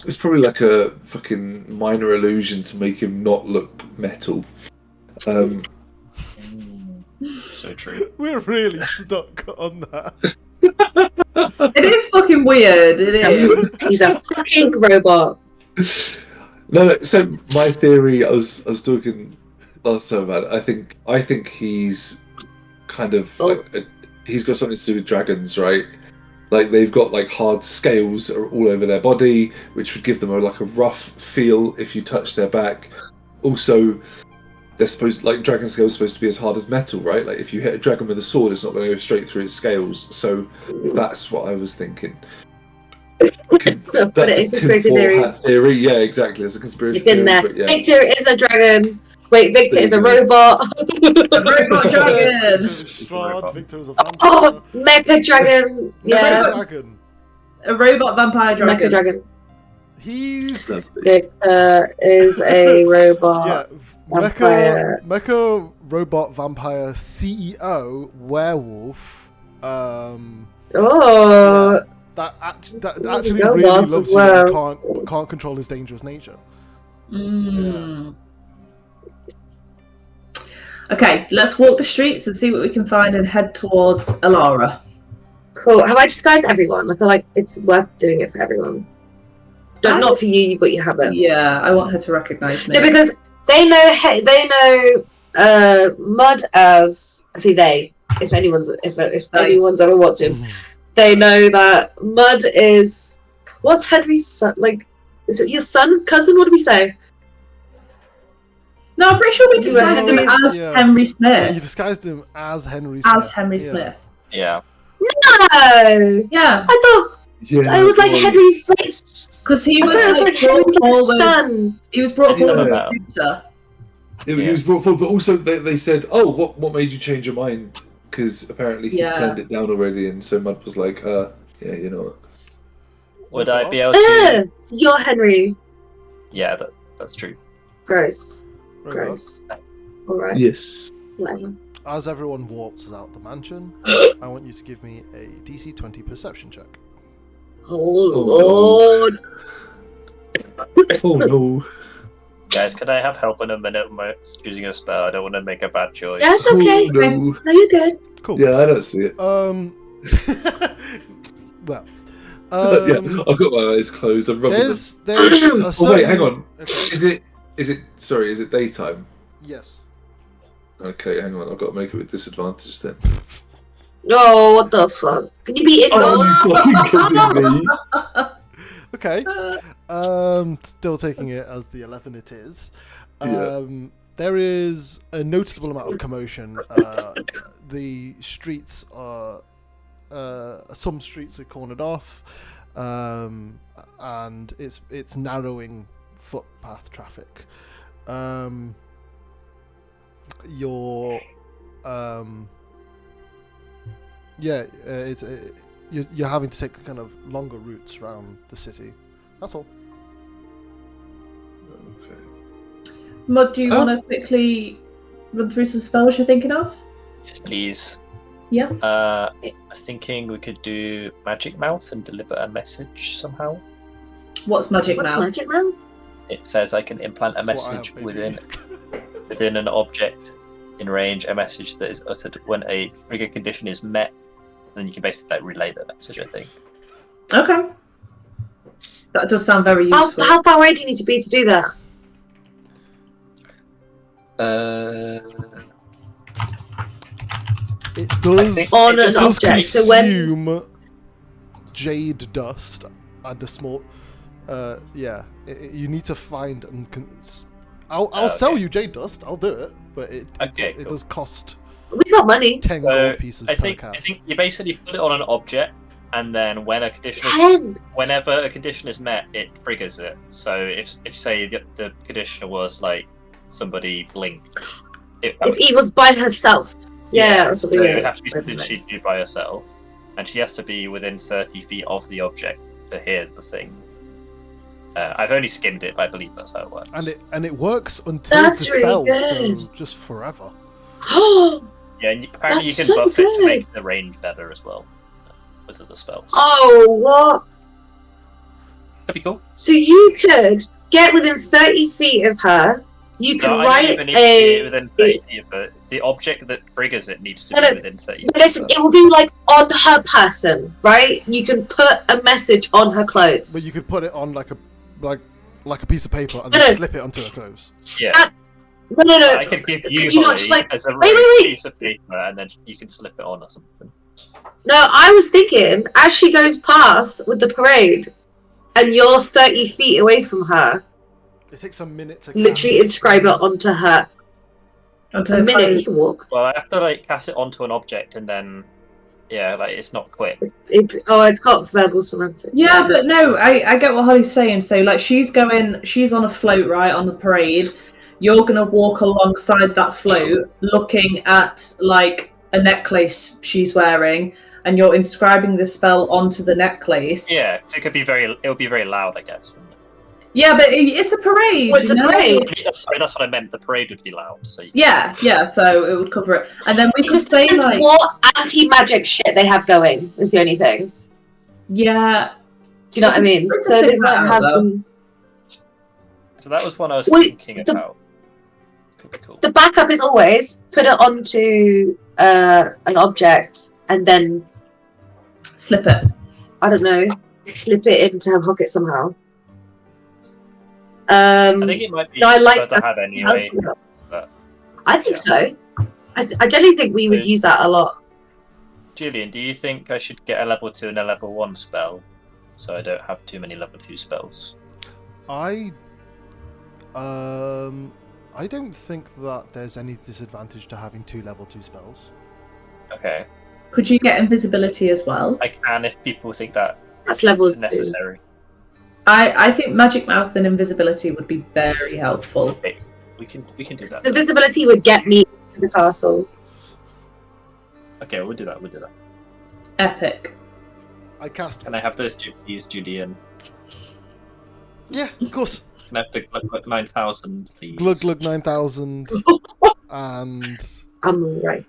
It's probably like a fucking minor illusion to make him not look metal. So true. We're really stuck on that. It is fucking weird. It is. He's a fucking robot. No, so my theory, I was talking last time about it. I think he's kind of like he's got something to do with dragons, right? Like, they've got like hard scales all over their body, which would give them a rough feel if you touch their back. Also, they're dragon scales are supposed to be as hard as metal, right? Like, if you hit a dragon with a sword, it's not going to go straight through its scales. So that's what I was thinking. That's a conspiracy theory. Yeah, exactly. It's a conspiracy theory. It's in there. Yeah. Victor is a dragon. Wait, Victor is a robot. A robot dragon. Victor is a vampire. Oh, mecha dragon. Yeah. A robot vampire dragon. Mecha dragon. Victor is a robot. Yeah, mecha robot vampire CEO werewolf. That actually really loves you and can't control his dangerous nature. Yeah. Okay, let's walk the streets and see what we can find and head towards Eldoria. Cool. Have I disguised everyone? I feel like it's worth doing it for everyone. Not for you, but you haven't. Yeah, I want her to recognise me. No, because they know Mud as if anyone's ever watching, they know that Mud is what's Henry's son like? Is it your son, cousin? What do we say? No, I'm pretty sure we disguised him as Henry Smith. Yeah, you disguised him as Henry Smith. As Henry Smith. Yeah. No. Yeah. I thought it was like Henry's because he was like Henry's son. He was brought forward as a tutor. He was brought forward, but also they said, "Oh, what made you change your mind?" Because apparently he turned it down already, and so Mud was like, yeah, you know what? Would I be able to? You're Henry. Yeah, that's true. Gross. All right. Yes. Whatever. As everyone walks out the mansion, I want you to give me a DC 20 perception check. Oh Lord! Oh no. Guys, can I have help in a minute with choosing a spell? I don't want to make a bad choice. That's okay. Oh, no. No, you're good. Cool. Yeah, I don't see it. Well. Yeah, I've got my eyes closed. I'm rubbing them. There's a Oh wait, hang certain- on. Okay. Is it daytime? Yes. Okay, hang on. I've got to make it with disadvantage then. No, what the fuck? Can you be Oh, indoors? you fucking kidding me? Okay. Still taking it as the 11 it is. Yeah. There is a noticeable amount of commotion. The streets are... some streets are cornered off, and it's narrowing footpath traffic. You're having to take kind of longer routes around the city. That's all. Okay. Mud, do you want to quickly run through some spells you're thinking of? Yes, please. Yeah. I was thinking we could do Magic Mouth and deliver a message somehow. What's Magic What's Mouth? Magic Mouth? It says I can implant a That's what I message have, baby. within an object in range, a message that is uttered when a trigger condition is met. Then you can basically like relay the message, I think. Okay. That does sound very How useful. far away do you need to be to do that? It does. On it an just object. So when consume jade dust and a small. You need to find and. I'll sell you jade dust. I'll do it, but it Cool. does cost we got money. 10 So, gold pieces I per think cast. you basically put it on an object, and then when a condition is, 10. whenever a condition is met, it triggers it. So if say the condition was like somebody blinked, If Eve was by herself. Yeah, that's what so we it were. has to be something she'd do by herself, and she has to be within 30 feet of the object to hear the thing. I've only skimmed it, but I believe that's how it works. And it works until That's it's dispelled, really so just forever. Yeah, and apparently That's you can so buff it to good. make the range better as well with other spells. Oh, what? That'd be cool. So you could get within 30 feet of her. You could No, I write don't even need to be a. within 30 feet of it. The object that triggers it needs to No, be no. within 30 No, listen, it will be like on her person, right? You can put a message on her clothes. But you could put it on like a piece of paper and No, then no. slip it onto her clothes. Yeah. No. I could give Could you, you not Holly, just, like- as a wait. piece of paper, and then you can slip it on or something. No, I was thinking as she goes past with the parade, and you're 30 feet away from her, It takes a minute to literally cast. inscribe it onto her. Onto A her minute, you clothes. can walk. Well, I have to like cast it onto an object, and then it's not quick. It's got verbal semantics. Yeah, but no, I get what Holly's saying. So, like, she's on a float, right, on the parade. You're going to walk alongside that float, looking at, like, a necklace she's wearing, and you're inscribing the spell onto the necklace. Yeah, 'cause it would be very loud, I guess. wouldn't it? Yeah, but it's a parade. Well, it's a you know? parade. Sorry, that's what I meant. The parade would be loud. So Yeah, so it would cover it. And then we It could just say, depends like, what anti-magic shit they have going, is the only thing. yeah, Do you know what I mean? It's a So they bit might better, have though. some... So that was one I was Wait, thinking the- about. Could be cool. The backup is always put it onto an object and then, slip it. I don't know, slip it into her pocket somehow. I think it might be No, I like better to have anyway. but- I think yeah. so. I don't think we would Yeah. use that a lot. Julian, do you think I should get a level 2 and a level 1 spell, so I don't have too many level 2 spells? I don't think that there's any disadvantage to having 2 level 2 spells. Okay, Could you get invisibility as well? I can if people think that That's level it's 2. necessary. I think Magic Mouth and invisibility would be very helpful. Okay, we can do that. The visibility would get me to the castle. Okay, we'll do that. Epic. I cast. Can I have those 2 please, Julian? Yeah, of course. Can I have the Glug 9000, please? Glug 9000 and I'm alright.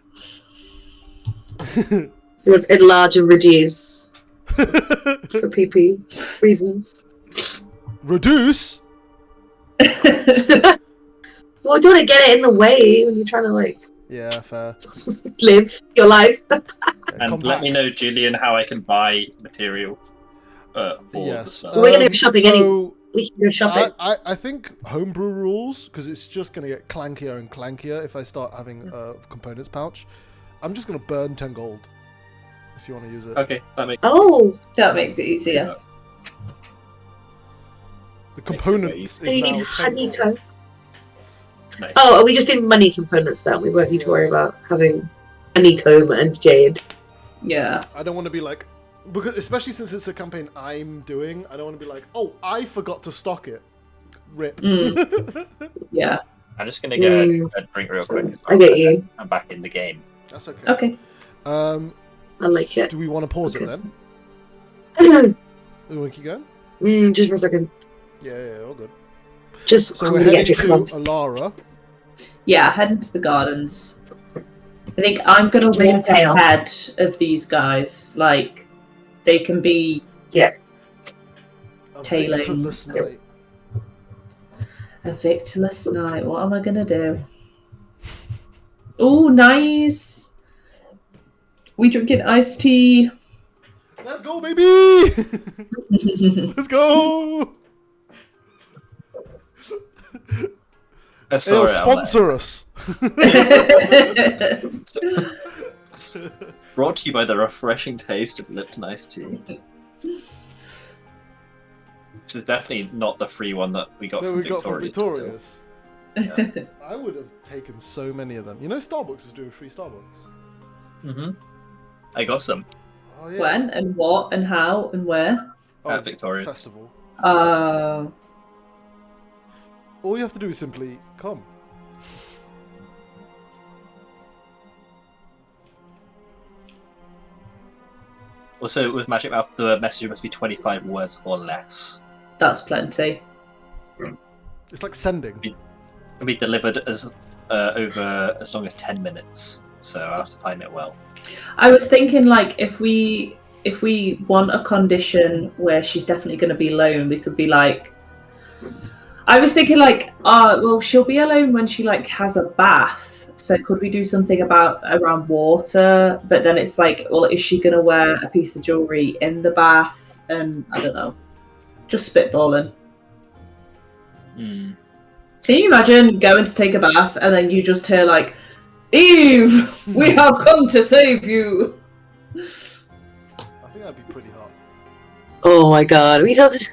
Let's enlarge and reduce. for PP reasons. Reduce? Well, do you want to get it in the way when you're trying to like Yeah, fair. live your life? Yeah, And let me know, Julian, how I can buy material for the Yes. stuff. We're gonna go shopping so We can go shopping. I think homebrew rules, because it's just going to get clankier and clankier if I start having a components pouch. I'm just going to burn 10 gold if you want to use it. Okay, that makes That makes it easier. The components And you is need now 10 gold. honeycomb. nice. Oh, are we just doing money components then? We won't need to worry about having honeycomb and jade. Yeah. I don't want to be like, because especially since it's a campaign I'm doing, I don't want to be like, oh, I forgot to stock it. Rip. Yeah. I'm just gonna get a drink real quick. I get you. I'm back in the game. That's okay. Okay. I like it. Do we want to pause it then? Mm, Do we want to keep going? just for a second. Yeah, all good. Just So I'm we're gonna heading get to your Alara. Yeah, heading to the gardens. I think I'm gonna walk Tail. ahead of these guys. Like, they can be A Tailing. victorless night. a victorless night. What am I gonna do? Oh, nice. We drinking iced tea. Let's go, baby! Let's go! Sorry, They'll sponsor us. Brought to you by the refreshing taste of Lipton iced tea. This is definitely not the free one that we got That from we got from Victoria's. Victoria's. I would have taken so many of them. You know, Starbucks was doing free Starbucks. Mm-hmm. I got some Oh yeah. When and what and how and where? at Victoria's. Festival. Uh, All you have to do is simply come. Also, with Magic Mouth, the message must be 25 words or less. that's plenty. It's like sending. It can be delivered as over as long as 10 minutes, so I'll have to time it well. I was thinking, like, if we want a condition where she's definitely going to be alone, we could be like. I was thinking, like, well, she'll be alone when she like has a bath. So could we do something around water? But then it's like, well, is she going to wear a piece of jewelry in the bath? And I don't know, just spitballing. Hmm. Can you imagine going to take a bath and then you just hear like, Eve, we have come to save you. I think that'd be pretty hot. Oh my god. We just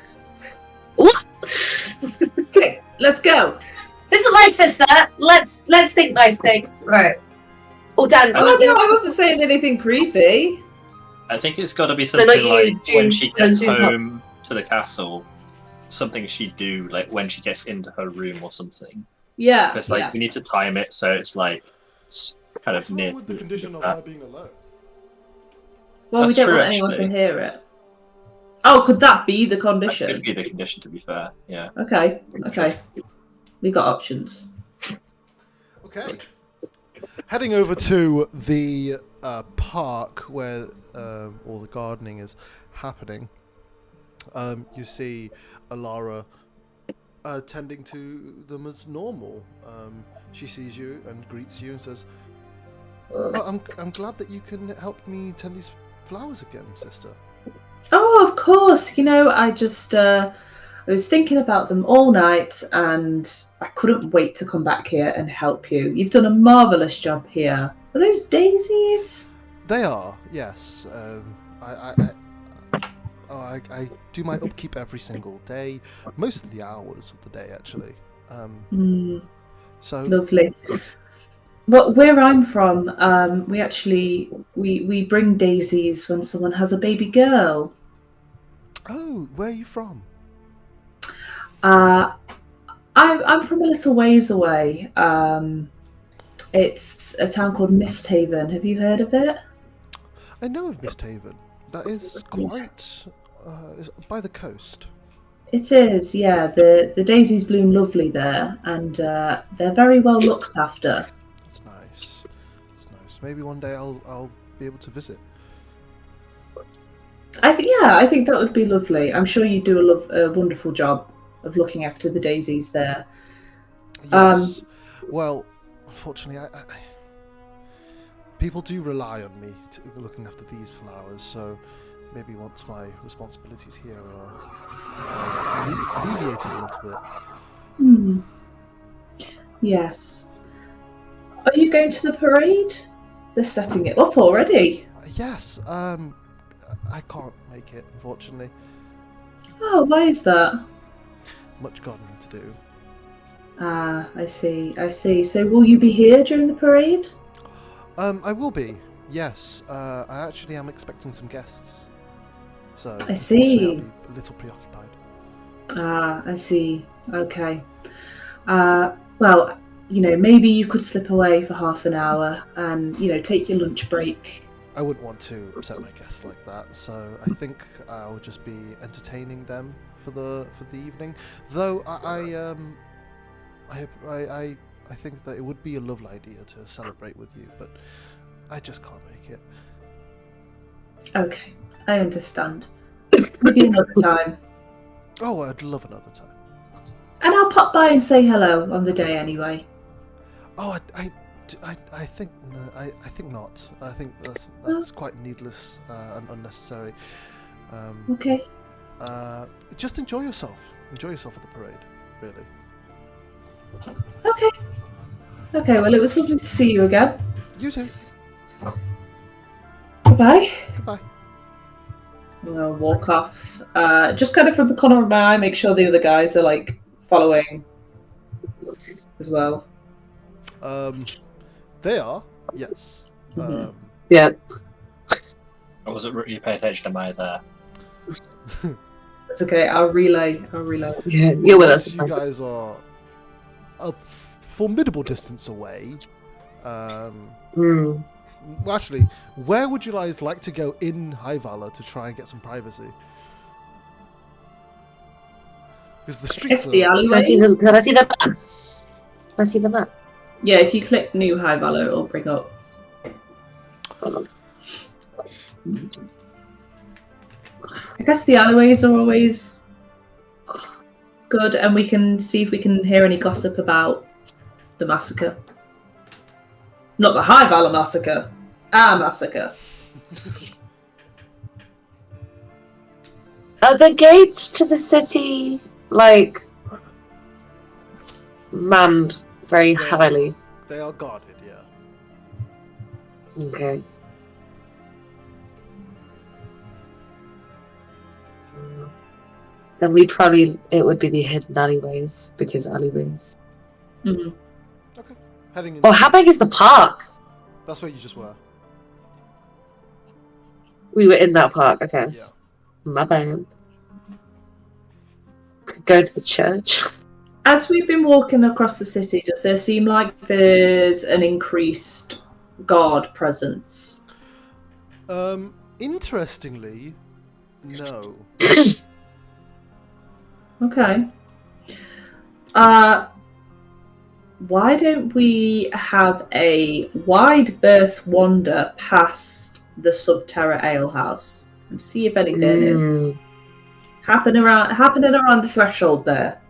what? Okay, let's go. This is my sister. Let's think nice things. Right. Oh Dan, Oh no, I wasn't saying anything creepy. I think it's got to be not something you, like June. when she gets June's not. home to the castle, something she'd do like when she gets into her room or something. Yeah. It's like yeah. we need to time it so it's like kind of What's wrong near. with the condition of her being alone? Well, we That's don't true, want anyone to actually. hear it. Oh, could that be the That condition? could be the condition, to be fair. Yeah. Okay. We got options. Okay. Heading over to the park where all the gardening is happening, you see Alara tending to them as normal. She sees you and greets you and says, oh, I'm glad that you can help me tend these flowers again, sister. Oh, of course. You know, I just I was thinking about them all night and I couldn't wait to come back here and help you. You've done a marvellous job here. Are those daisies? They are, yes. I do my upkeep every single day, most of the hours of the day, actually. So Lovely. Well, where I'm from, we actually we bring daisies when someone has a baby girl. Oh, where are you from? I'm from a little ways away. It's a town called Misthaven. Have you heard of it? I know of Misthaven. That is quite is by the coast. It is, yeah. The daisies bloom lovely there, and they're very well looked after. That's nice. That's nice. Maybe one day I'll be able to visit. I think that would be lovely. I'm sure you do a wonderful job of looking after the daisies there. Yes. Well, unfortunately, people do rely on me looking after these flowers, so maybe once my responsibilities here are alleviated a little bit. Hmm. Yes. Are you going to the parade? They're setting it up already. Yes. I can't make it, unfortunately. Oh, why is that? Much gardening to do. Ah, I see. So will you be here during the parade? I will be. Yes. I actually am expecting some guests. So I see. I'll be a little preoccupied. Ah, I see. Okay. Well, maybe you could slip away for half an hour and, take your lunch break. I wouldn't want to upset my guests like that, so I think I'll just be entertaining them for the evening. Though I think that it would be a lovely idea to celebrate with you, but I just can't make it. Okay, I understand. Maybe another time. Oh, I'd love another time. And I'll pop by and say hello on the day anyway. Oh, I think I think not. I think that's quite needless and unnecessary. Okay. Just enjoy yourself. Enjoy yourself at the parade, really. Okay. Okay. Well, it was lovely to see you again. You too. Goodbye. Goodbye. I'm gonna walk off. Just kind of from the corner of my eye, make sure the other guys are like following as well. They are. Yes. Mhm. Yeah. I wasn't really paying attention to my there. It's okay. I'll relay. Yeah, you're with us. You guys are a formidable distance away. Well, actually, where would you guys like to go in High Valor to try and get some privacy? Because the streets It's the Can I alleyways. see the map? Can I see the map? Yeah, if you click New High Valor, it'll bring up. Hold on. I guess the alleyways are always good, and we can see if we can hear any gossip about the massacre. Not the High Valor massacre. Our massacre. Are the gates to the city manned very highly? They are guarded, yeah. Okay. Then it would be the hidden alleyways, because alleyways. Mm-hmm. Okay. Heading in. Oh, how big is the park? That's where you just were. We were in that park, okay. Yeah. My bad. Go to the church. As we've been walking across the city, does there seem like there's an increased guard presence? Interestingly, no. Okay. Why don't we have a wide berth wander past the Subterra Ale House and see if anything is happening around the threshold there?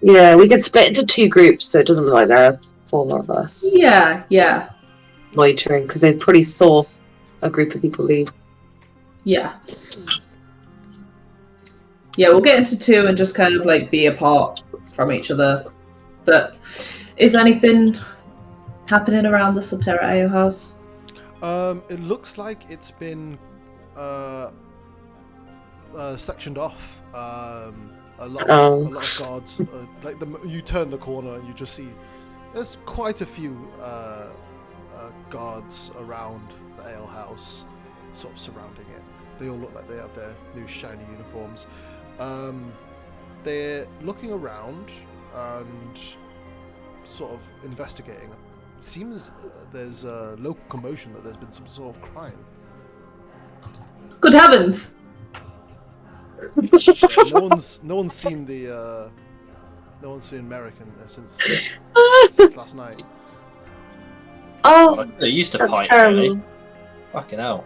Yeah, we could split into two groups so it doesn't look like there are four of us. Yeah. Loitering, because they'd pretty saw a group of people leave. Yeah. Yeah, we'll get into two and just kind of be apart from each other. But is anything happening around the Subterra Ale House? It looks like it's been sectioned off. A lot of guards. You turn the corner and you just see there's quite a few guards around the ale house, sort of surrounding it. They all look like they have their new shiny uniforms. They're looking around and sort of investigating. It seems there's a local commotion that there's been some sort of crime. Good heavens! Yeah, no one's seen American since last night. Oh, They used to that's fight, terrible. really. Fucking hell.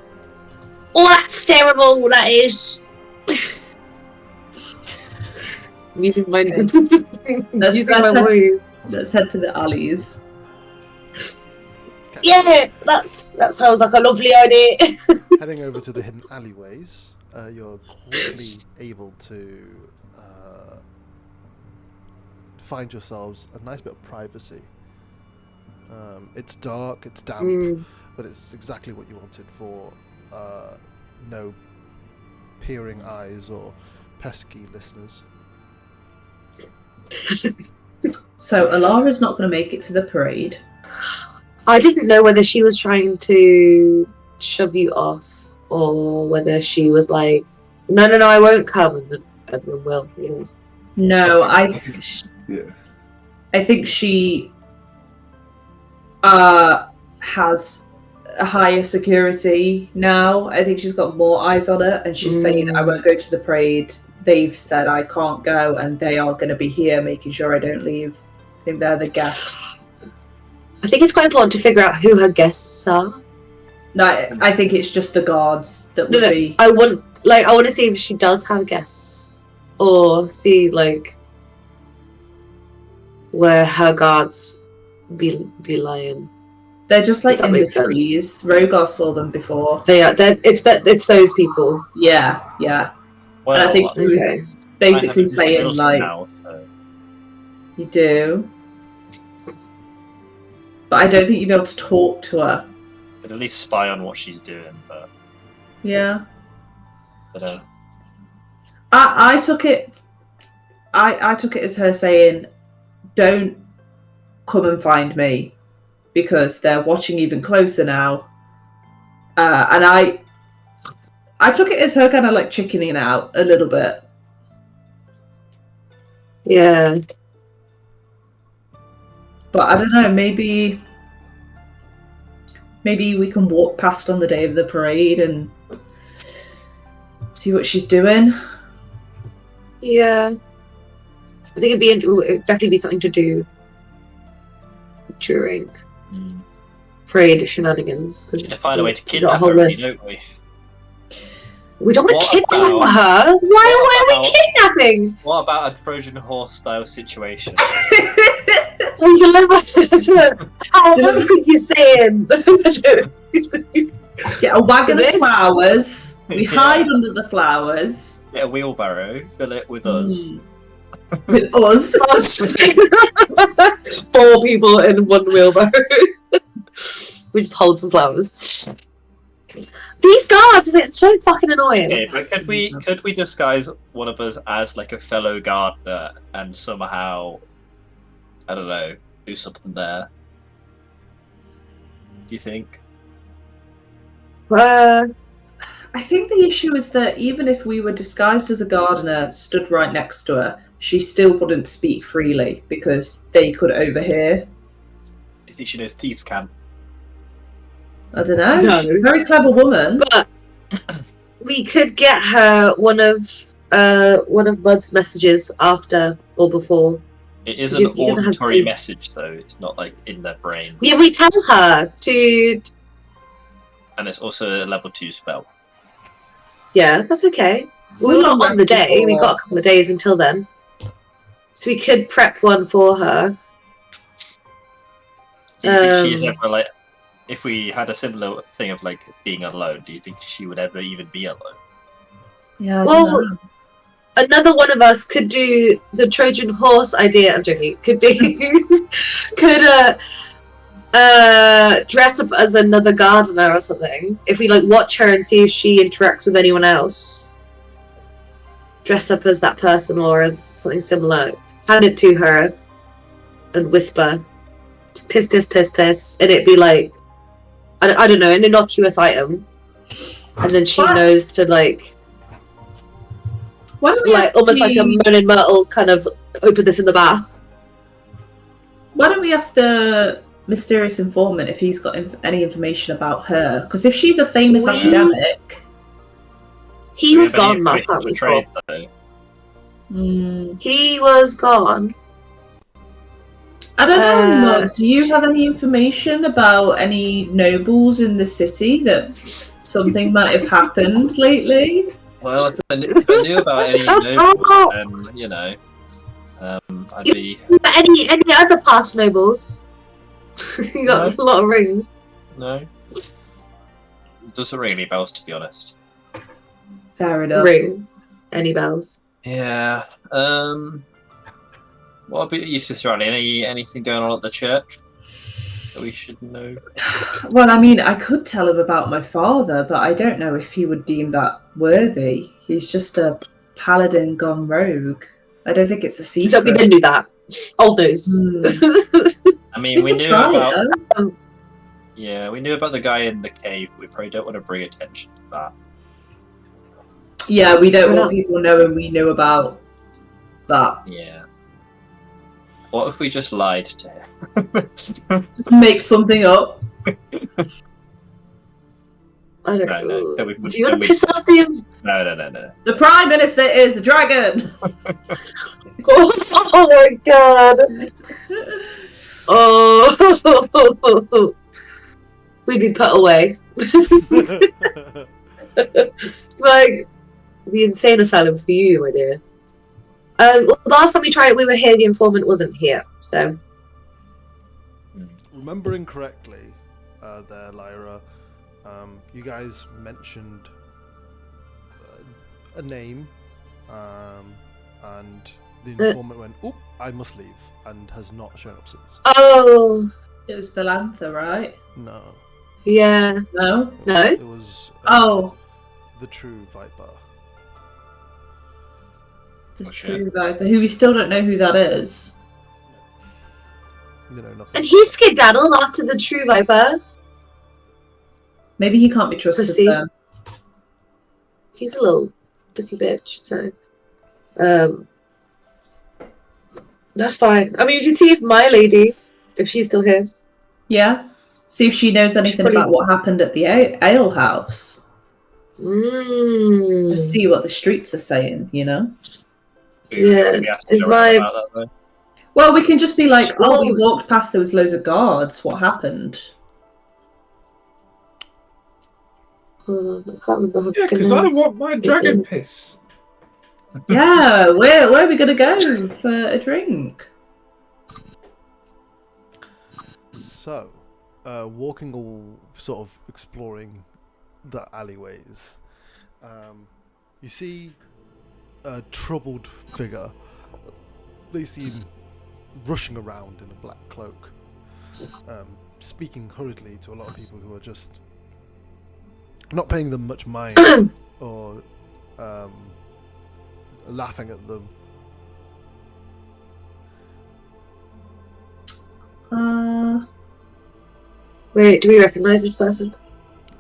Oh, that's terrible. That is. I'm using my voice. Let's head to the alleys. Okay. Yeah, that sounds like a lovely idea. Heading over to the hidden alleyways, you're quickly able to find yourselves a nice bit of privacy. It's dark, it's damp, but it's exactly what you wanted for no peering eyes or pesky listeners. So Alara's not going to make it to the parade. I didn't know whether she was trying to shove you off or whether she was like, no, I won't come, and then everyone will. Yes. No, I think she has a higher security now. I think she's got more eyes on her, and she's saying, I won't go to the parade. They've said I can't go, and they are going to be here making sure I don't leave. I think they're the guests. I think it's quite important to figure out who her guests are. No, I think it's just the guards that would be. I want to see if she does have guests, or see like where her guards be lying. They're just like in the makes sense. trees. Rogar saw them before. They are. It's those people. Yeah. Well, And I think she was Okay. basically saying like, now, so. you do. But I don't think you'd be able to talk to her. Could at least spy on what she's doing, but Yeah. but I took it. I took it as her saying, "Don't come and find me," because they're watching even closer now. And I took it as her kind of like chickening out a little bit. Yeah. But I don't know. Maybe we can walk past on the day of the parade and see what she's doing. Yeah. I think it'd definitely be something to do during parade shenanigans. we need to find a way to we've got kidnap her, list. don't we? We don't want to What kidnap about- her. Why are we about- kidnapping? What about a Trojan horse style situation? We deliver. I don't know what you're saying. Get a wagon of This- flowers. We Yeah. hide under the flowers Get a wheelbarrow, fill it with us. with us. 4 people in one wheelbarrow. We just hold some flowers. These guards are so fucking annoying. Okay, but could we disguise one of us as like a fellow gardener and somehow, I don't know, do something there? Do you think? I think the issue is that even if we were disguised as a gardener, stood right next to her, she still wouldn't speak freely because they could overhear. Do you think she knows thieves' camp? I don't know. No. She's a very clever woman. But we could get her one of Bud's messages after or before. It is You're an gonna have auditory to- message, though. It's not like in their brain, Yeah, we tell her to. and it's also a level 2 spell. Yeah, that's okay. We're not on the day. We've got a couple of days until then, so we could prep one for her. Do you think she's ever like? If we had a similar thing of like being alone, do you think she would ever even be alone? Yeah. I Well, don't know. Another one of us could do the Trojan horse idea. I'm joking. Could be could dress up as another gardener or something. If we like watch her and see if she interacts with anyone else, dress up as that person or as something similar. Hand it to her and whisper, just piss, piss, piss, piss, and it'd be like I don't know, an innocuous item, and then she What? knows to like. Why don't we Like ask almost like a Moaning Myrtle kind of open this in the bath. Why don't we ask the mysterious informant if he's got any information about her? Because if she's a famous Well- academic, He Do we was have any gone last time information we to saw. trade, though? He was gone. I don't know. Mug, do you Uh, have any information about any nobles in the city that something might have happened lately. Well, if I knew about any nobles, then I'd be. Any other past nobles? You got a lot of rings. No. It doesn't ring any bells, to be honest. Fair enough. Ring. Any bells? Yeah. What about you, Sister Ali? Anything going on at the church that we should know? Well, I mean, I could tell him about my father, but I don't know if he would deem that worthy. He's just a paladin gone rogue. I don't think it's a secret. So we didn't do that. Old news. I mean, we can knew try about. it, Yeah, we knew about the guy in the cave. We probably don't want to bring attention to that. Yeah, we don't want people knowing we knew about that. Yeah. What if we just lied to him? Make something up. I don't Right, know. no, Do you want to piss off the... No. The Prime Minister is a dragon! Oh my god! Oh! We'd be put away. Like, the insane asylum for you, my dear. Last time we tried it, we were here, the informant wasn't here, so... Remembering correctly, there, Lyra, you guys mentioned a name, and the informant went, "Oop, I must leave," and has not shown up since. Oh! It was Valantha, right? No. Yeah. No? No? It was the true Viper. The true Viper, who we still don't know who that is. You know, nothing. And he skedaddled after the true Viper. Maybe he can't be trusted Pussy. then. He's a little pussy bitch, so... That's fine. I mean, you can see if my lady, if she's still here. Yeah? See if she knows anything about what happened at the ale house. Just see what the streets are saying, you know? Yeah. Is my... Well, we can just be like, oh, we walked past, there was loads of guards. What happened? Hold on, I can't remember. Yeah, because I want my dragon piss. Yeah, where are we going to go for a drink? So, walking all sort of exploring the alleyways, you see a troubled figure. They seem rushing around in a black cloak, speaking hurriedly to a lot of people who are just not paying them much mind or laughing at them. Wait, do we recognize this person?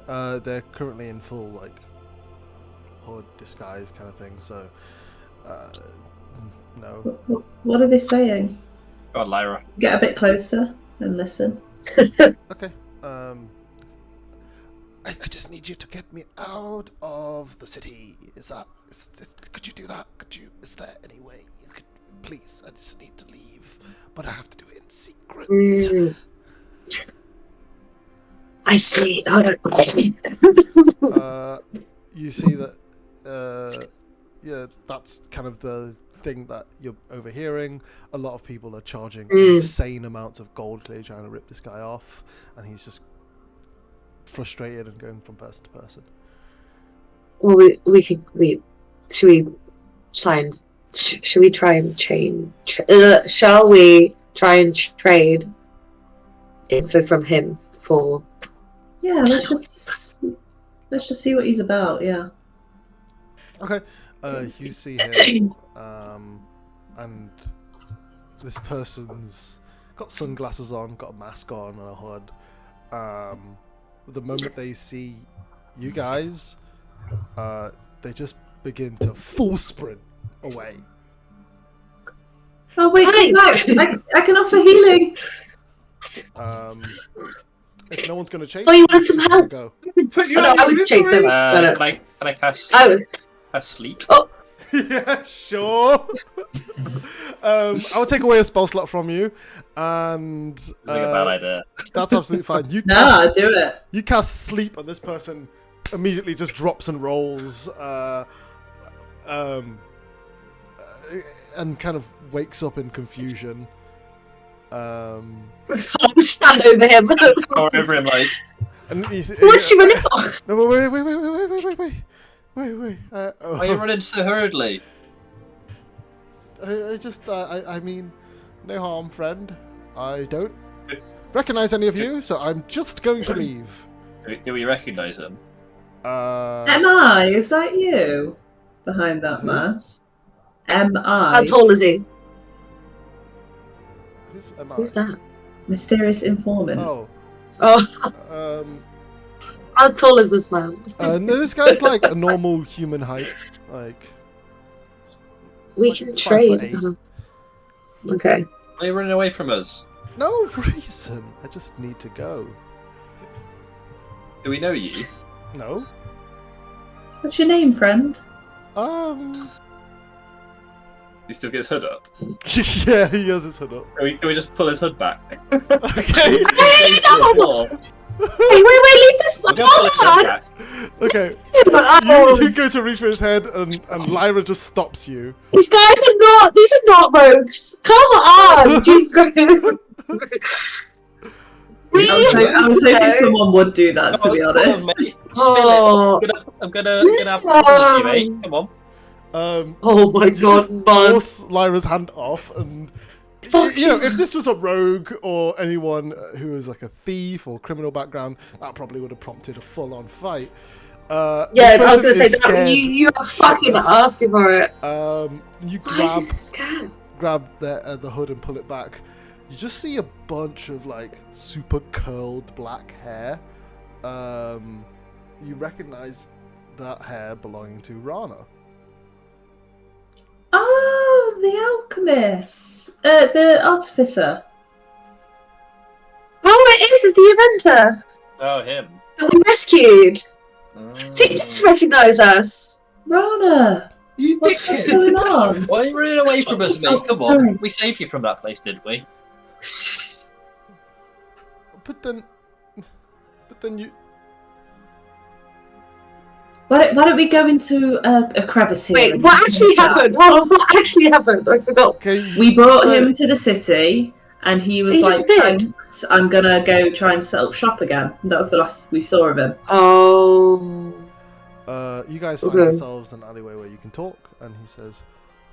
They're currently in full like hood disguise kind of thing, so no. What are they saying? Go on, Lyra. Get a bit closer and listen. Okay. I just need you to get me out of the city. Could you do that? Is there any way you could, please? I just need to leave, but I have to do it in secret. I see. You see that, yeah, that's kind of the thing that you're overhearing. A lot of people are charging insane amounts of gold clearly trying to rip this guy off, and he's just frustrated and going from person to person. Well, should we try and shall we try and trade info from him for? Yeah, let's just see what he's about. Yeah. Okay. You see him, and this person's got sunglasses on, got a mask on, and a hood. The moment they see you guys, they just begin to full sprint away. Oh wait, come back! I can offer healing. If no one's going to chase, Oh, you wanted some help? Go. I would chase him. Can I cast sleep? Oh. Yeah, sure. I will take away a spell slot from you, and It's like a bad idea. that's absolutely fine. Do it. You cast sleep on this person. immediately just drops and rolls, and kind of wakes up in confusion. I'll stand over him. Or over him, like. And What's she running for? No, wait. Why are you running so hurriedly? I mean, no harm, friend. I don't recognize any of you, so I'm just going to leave. Do we recognize him? Am I? Is that you behind that mask? Am I? How tall is he? Who's that? Mysterious informant. Oh. How tall is this man? No, this guy's like a normal human height. Like. We like can 5'8". trade. Okay. Why are you running away from us? No reason. I just need to go. Do we know you? No. What's your name, friend? He still gets hood up. Yeah, he has his hood up. Can we just pull his hood back? Okay. Hey, no! Wait, leave this one. Okay. You go to reach for his head, and Lyra just stops you. These are not rogues. Come on, Jesus Christ. I was hoping someone would do that, to be honest. I'm gonna have fun with you, mate. Come on. Oh my god, man. Force Lyra's hand off, and you know, if this was a rogue or anyone who was like a thief or criminal background, that probably would have prompted a full-on fight. Yeah, I was gonna say that you are fucking asking for it. You Why is this scared? grab the hood and pull it back. You just see a bunch of like super curled black hair. You recognize that hair belonging to Rana. Oh, the alchemist. The artificer. Oh, it is the inventor Oh, him. that we rescued. So he does recognise us. Rana. You What's going on? Why are you running away from us, mate? Come on. We saved you from that place, didn't we? But then you. Why don't we go into a crevice here? Wait, what actually happened? Hold on, what actually happened? I forgot. Okay. We brought him to the city, and he was He like, disappeared. "Thanks, I'm gonna go try and set up shop again." And that was the last we saw of him. Oh. You guys find yourselves in an alleyway where you can talk, and he says,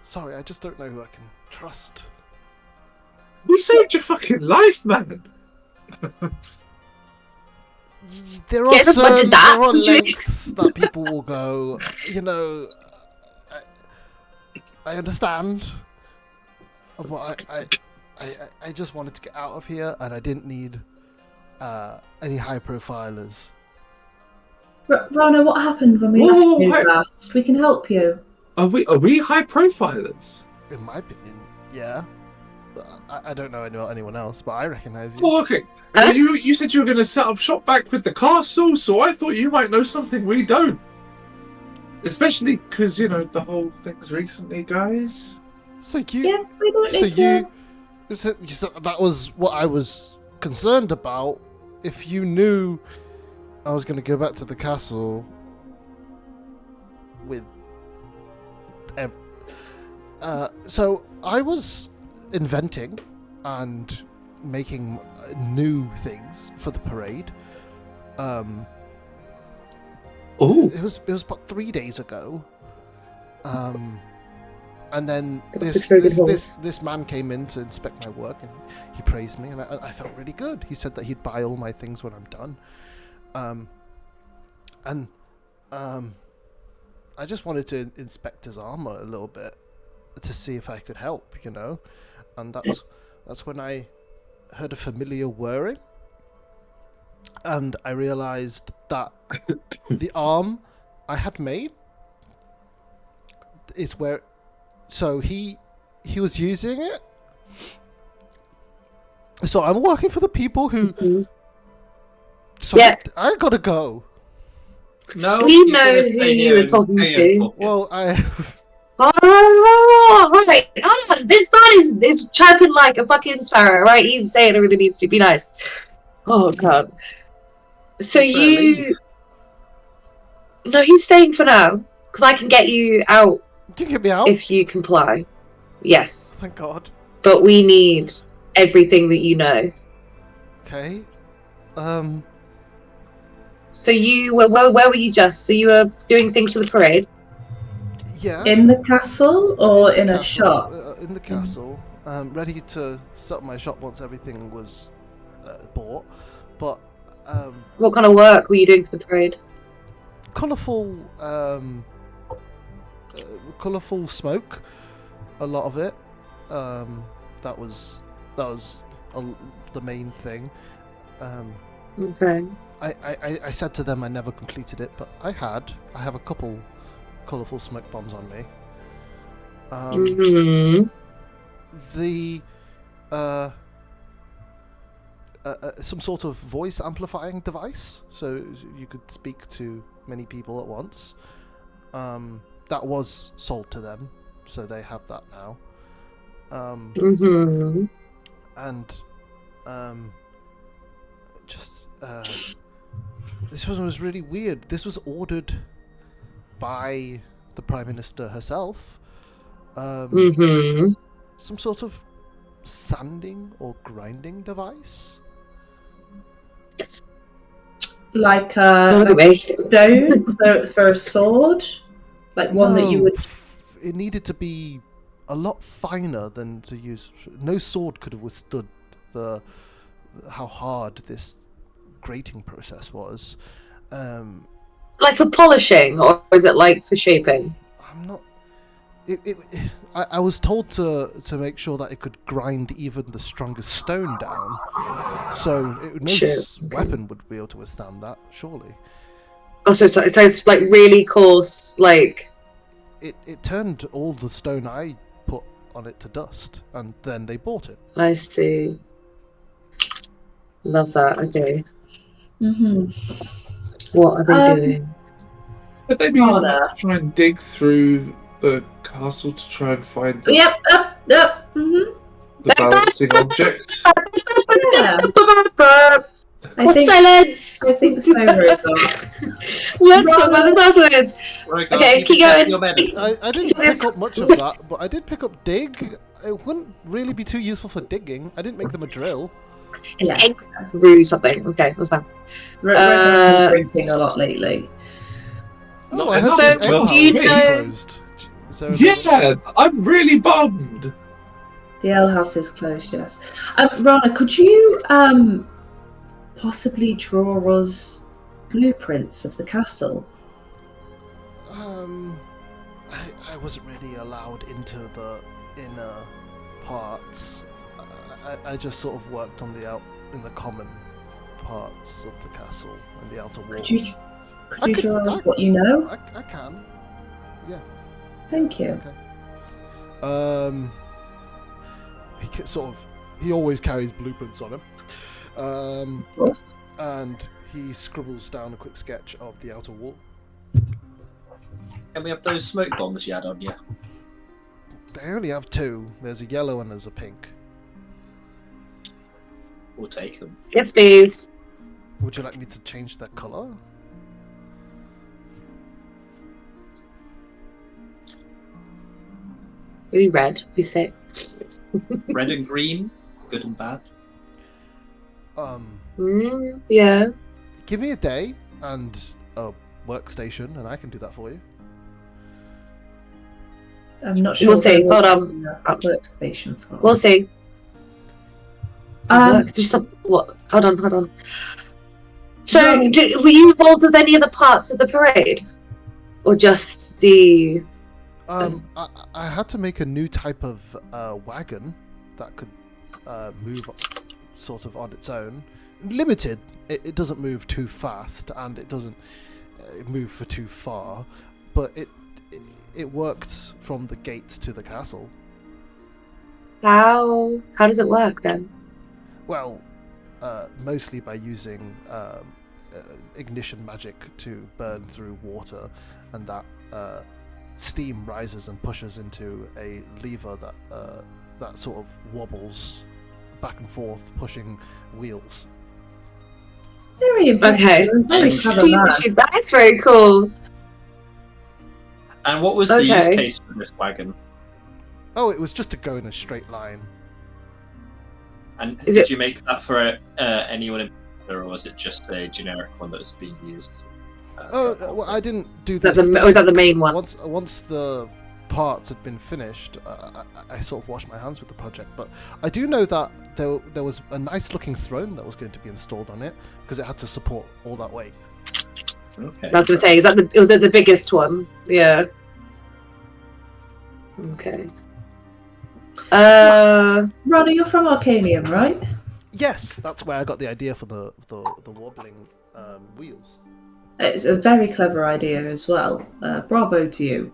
"Sorry, I just don't know who I can trust." We saved your fucking life, man. There are Yeah, just certain budget that. there are lengths that people will go. You know, I understand, but I just wanted to get out of here, and I didn't need any high profilers. Rana, what happened when we left you last? We can help you. Are we high profilers? In my opinion, yeah. I don't know anyone else, but I recognize you. Oh, okay. Well, you said you were going to set up shop back with the castle, so I thought you might know something we don't. Especially because, you know, the whole thing's recently, guys. So you, Yeah, we don't need to. so that was what I was concerned about. If you knew I was going to go back to the castle with... so I was inventing and making new things for the parade. Oh. It was about 3 days ago. And then this man came in to inspect my work, and he praised me, and I felt really good. He said that he'd buy all my things when I'm done. I just wanted to inspect his armor a little bit to see if I could help, you know. And that's when I heard a familiar whirring, and I realized that the arm I had made is where. So he was using it. So I'm working for the people who. So Yeah. I gotta go. No, We you're know gonna who stay you here were and talking stay to. and talk. Well, Right. This man is chirping like a fucking sparrow, right? He's saying everything needs to be nice. Oh god. So That's what I you No, he's staying for now. Because I can get you out You can get me out. if you comply. Yes. Thank God. But we need everything that you know. Okay. So you were where were you just? So you were doing things for the parade? Yeah. In the castle or the in a castle, shop? in the castle. Ready to set up my shop once everything was bought. But What kind of work were you doing for the parade? colourful smoke, a lot of it. That was the main thing. Okay. I said to them I never completed it, but I have a couple colourful smoke bombs on me. The some sort of voice amplifying device, so you could speak to many people at once. That was sold to them, so they have that now. And just this one was really weird. This was ordered by the Prime Minister herself. Some sort of sanding or grinding device. Like a stone for a sword? Like one that you would... It needed to be a lot finer than to use. No sword could have withstood how hard this grating process was. Like for polishing, or is it like for shaping? I'm not. I was told to make sure that it could grind even the strongest stone down, so no weapon would be able to withstand that. Surely. Oh, so it's like really coarse, like. It turned all the stone I put on it to dust, and then they bought it. I see. Love that. Okay. What are they doing? Could they be using that to try and dig through the castle to try and find the balancing object? Silence! I think so, Rogan. Let's talk about this afterwards. Okay, keep going. I didn't pick up much of that, but I did pick up dig. It wouldn't really be too useful for digging. I didn't make them a drill. Brew something. Okay, that's fine. Rogan's been drinking a lot lately. So, do you know... Yeah, I'm really bummed. The ale house is closed, yes. Rana, could you possibly draw us blueprints of the castle? I wasn't really allowed into the inner parts. I just sort of worked on in the common parts of the castle and the outer walls. Could you draw us what you know? I can. Yeah. Thank you. Okay. He always carries blueprints on him. And he scribbles down a quick sketch of the outer wall. Can we have those smoke bombs you had on you? They only have two. There's a yellow and there's a pink. We'll take them. Yes, please. Would you like me to change their colour? Maybe red, be sick. Red and green, good and bad. Yeah. Give me a day and a workstation, and I can do that for you. I'm not sure. We'll see. Hold on. Workstation for. We'll see. Just what? Hold on. So, were you involved with any of the parts of the parade, or just the? I had to make a new type of wagon that could move sort of on its own. Limited. It doesn't move too fast, and it doesn't move for too far, but it worked from the gates to the castle. How does it work then? Well, mostly by using ignition magic to burn through water, and that steam rises and pushes into a lever that sort of wobbles back and forth, pushing wheels. Very impressive. Okay. Steam machine. That's very cool. And what was the use case for this wagon? Oh, it was just to go in a straight line. And did you make that for anyone in particular, or was it just a generic one that was being used? Well, I didn't do this. Was that the main one? Once the parts had been finished, I sort of washed my hands with the project. But I do know that there was a nice-looking throne that was going to be installed on it because it had to support all that weight. Okay. I was going to say, was it the biggest one? Yeah. Okay. Ronnie, you're from Arcanium, right? Yes, that's where I got the idea for the wobbling wheels. It's a very clever idea as well. Bravo to you.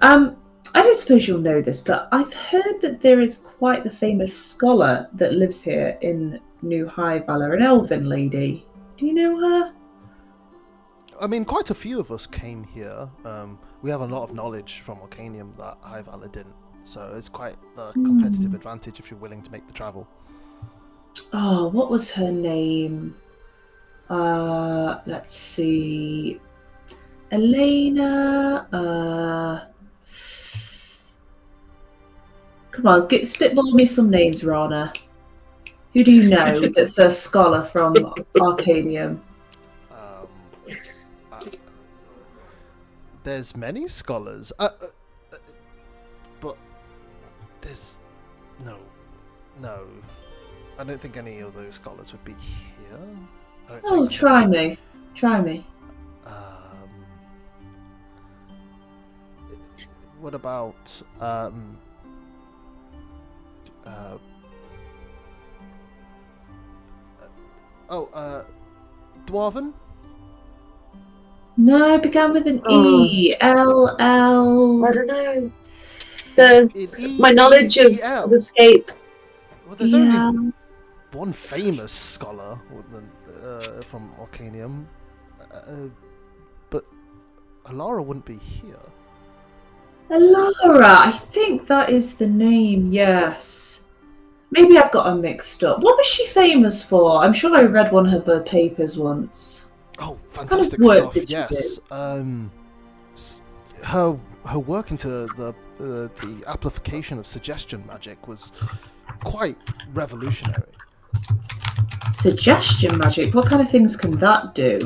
I don't suppose you'll know this, but I've heard that there is quite the famous scholar that lives here in New High Valor, an elven lady. Do you know her? I mean, quite a few of us came here. We have a lot of knowledge from Arcanium that High Valor didn't. So it's quite a competitive advantage if you're willing to make the travel. Oh, what was her name? Let's see. Elena. Come on, spitball me some names, Rana. Who do you know that's a scholar from Arcanium? There's many scholars, but there's no. I don't think any of those scholars would be here. Try me. What about Dwarven? No, it began with an E. L. I don't know. My knowledge of escape. Well, there's only one famous scholar from Arcanium, but Alara wouldn't be here. Alara, I think that is the name, yes. Maybe I've got her mixed up. What was she famous for? I'm sure I read one of her papers once. Oh, fantastic what kind of work stuff! Yes, her work into the application of suggestion magic was quite revolutionary. Suggestion magic? What kind of things can that do?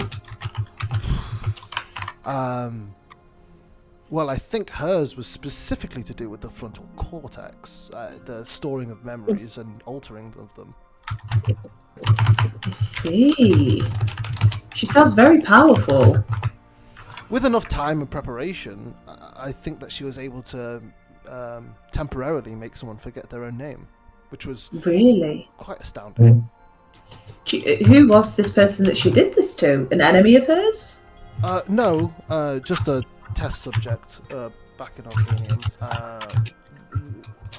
Well, I think hers was specifically to do with the frontal cortex, the storing of memories and altering of them. I see. She sounds very powerful. With enough time and preparation, I think that she was able to temporarily make someone forget their own name, which was really quite astounding. Who was this person that she did this to? An enemy of hers? No, just a test subject back in Arcanium.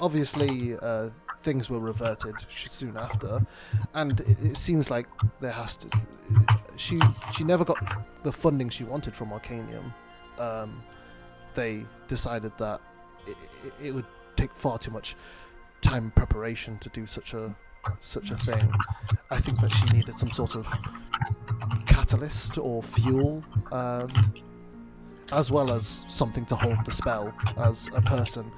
Obviously, things were reverted soon after, and it seems like there has to. She never got the funding she wanted from Arcanium. They decided that it would take far too much time and preparation to do such a thing. I think that she needed some sort of catalyst or fuel, as well as something to hold the spell, as a person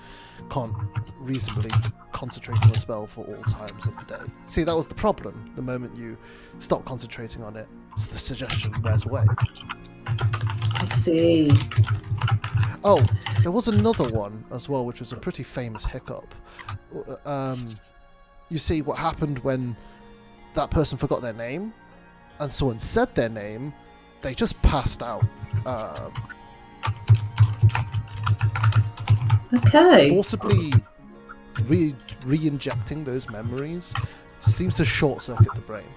can't reasonably concentrate on a spell for all times of the day. See, that was the problem. The moment you stop concentrating on it, the suggestion wears away. I see. Oh, there was another one as well, which was a pretty famous hiccup. You see, what happened when that person forgot their name, and someone said their name, they just passed out. Okay. Forcibly re-injecting those memories seems to short-circuit the brain.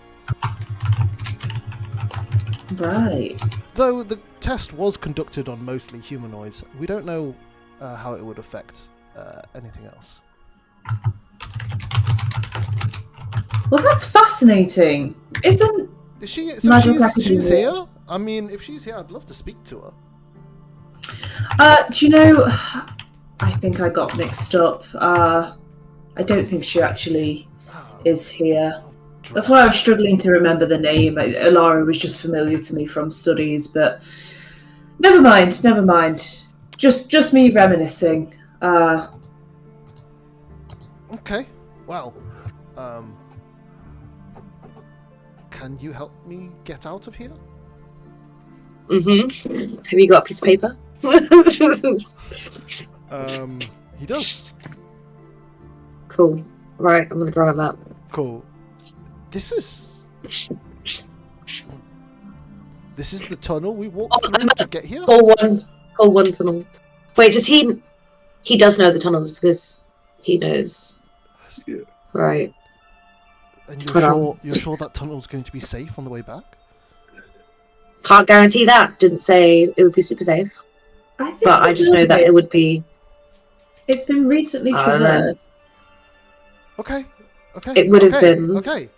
Right. Though the test was conducted on mostly humanoids, we don't know how it would affect anything else. Well, that's fascinating. Isn't She's here? I mean, if she's here, I'd love to speak to her. Do you know, I think I got mixed up. I don't think she actually is here. That's why I was struggling to remember the name. Alara was just familiar to me from studies, but never mind. Just me reminiscing. Okay. Well, can you help me get out of here? Mm-hmm. Have you got a piece of paper? He does. Cool. Right, I'm gonna grab that. Cool. This is the tunnel we walked through to get here? Call one tunnel. Wait, does he does know the tunnels because he knows. Yeah. Right. And you're sure that tunnel's going to be safe on the way back? Can't guarantee that. Didn't say it would be super safe. But I just know that it would be. It's been recently traversed. Okay. It would have been. Okay.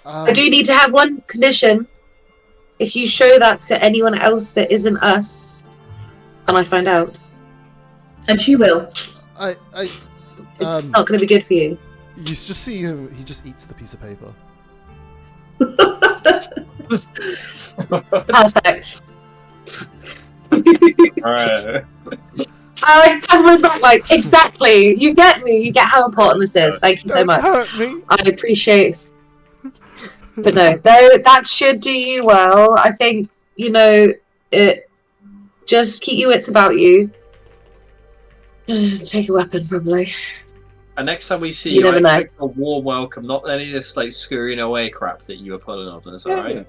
I do need to have one condition. If you show that to anyone else that isn't us, and I find out. And she will. It's not going to be good for you. You just see him, he just eats the piece of paper. Perfect. Alright. I was like, exactly. You get me. You get how important this is. Thank you so much. Don't hurt me. I appreciate. But no, that should do you well. I think it. Just keep your wits about you. Take a weapon, probably. And next time we see You you, I never know. expect a warm welcome, not any of this like scurrying away crap that you were pulling on us. All right.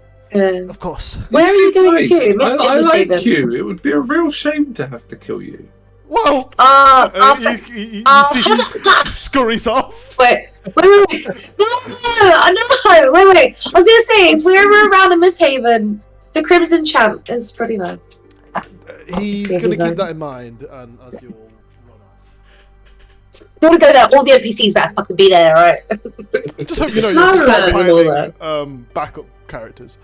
Of course. Where are you going Nice. to, Mr. I like Stephen? you. It would be a real shame to have to kill you. Whoa! After, You see he scurries off. wait. No, wait. I was gonna say, if we're around in Misthaven, the Crimson Champ is pretty nice. He's Yeah, going to he's keep that in mind, and as you all run off. You want to go there? All the NPCs better fucking be there, right? Just hope you know Alright. you're stockpiling backup characters.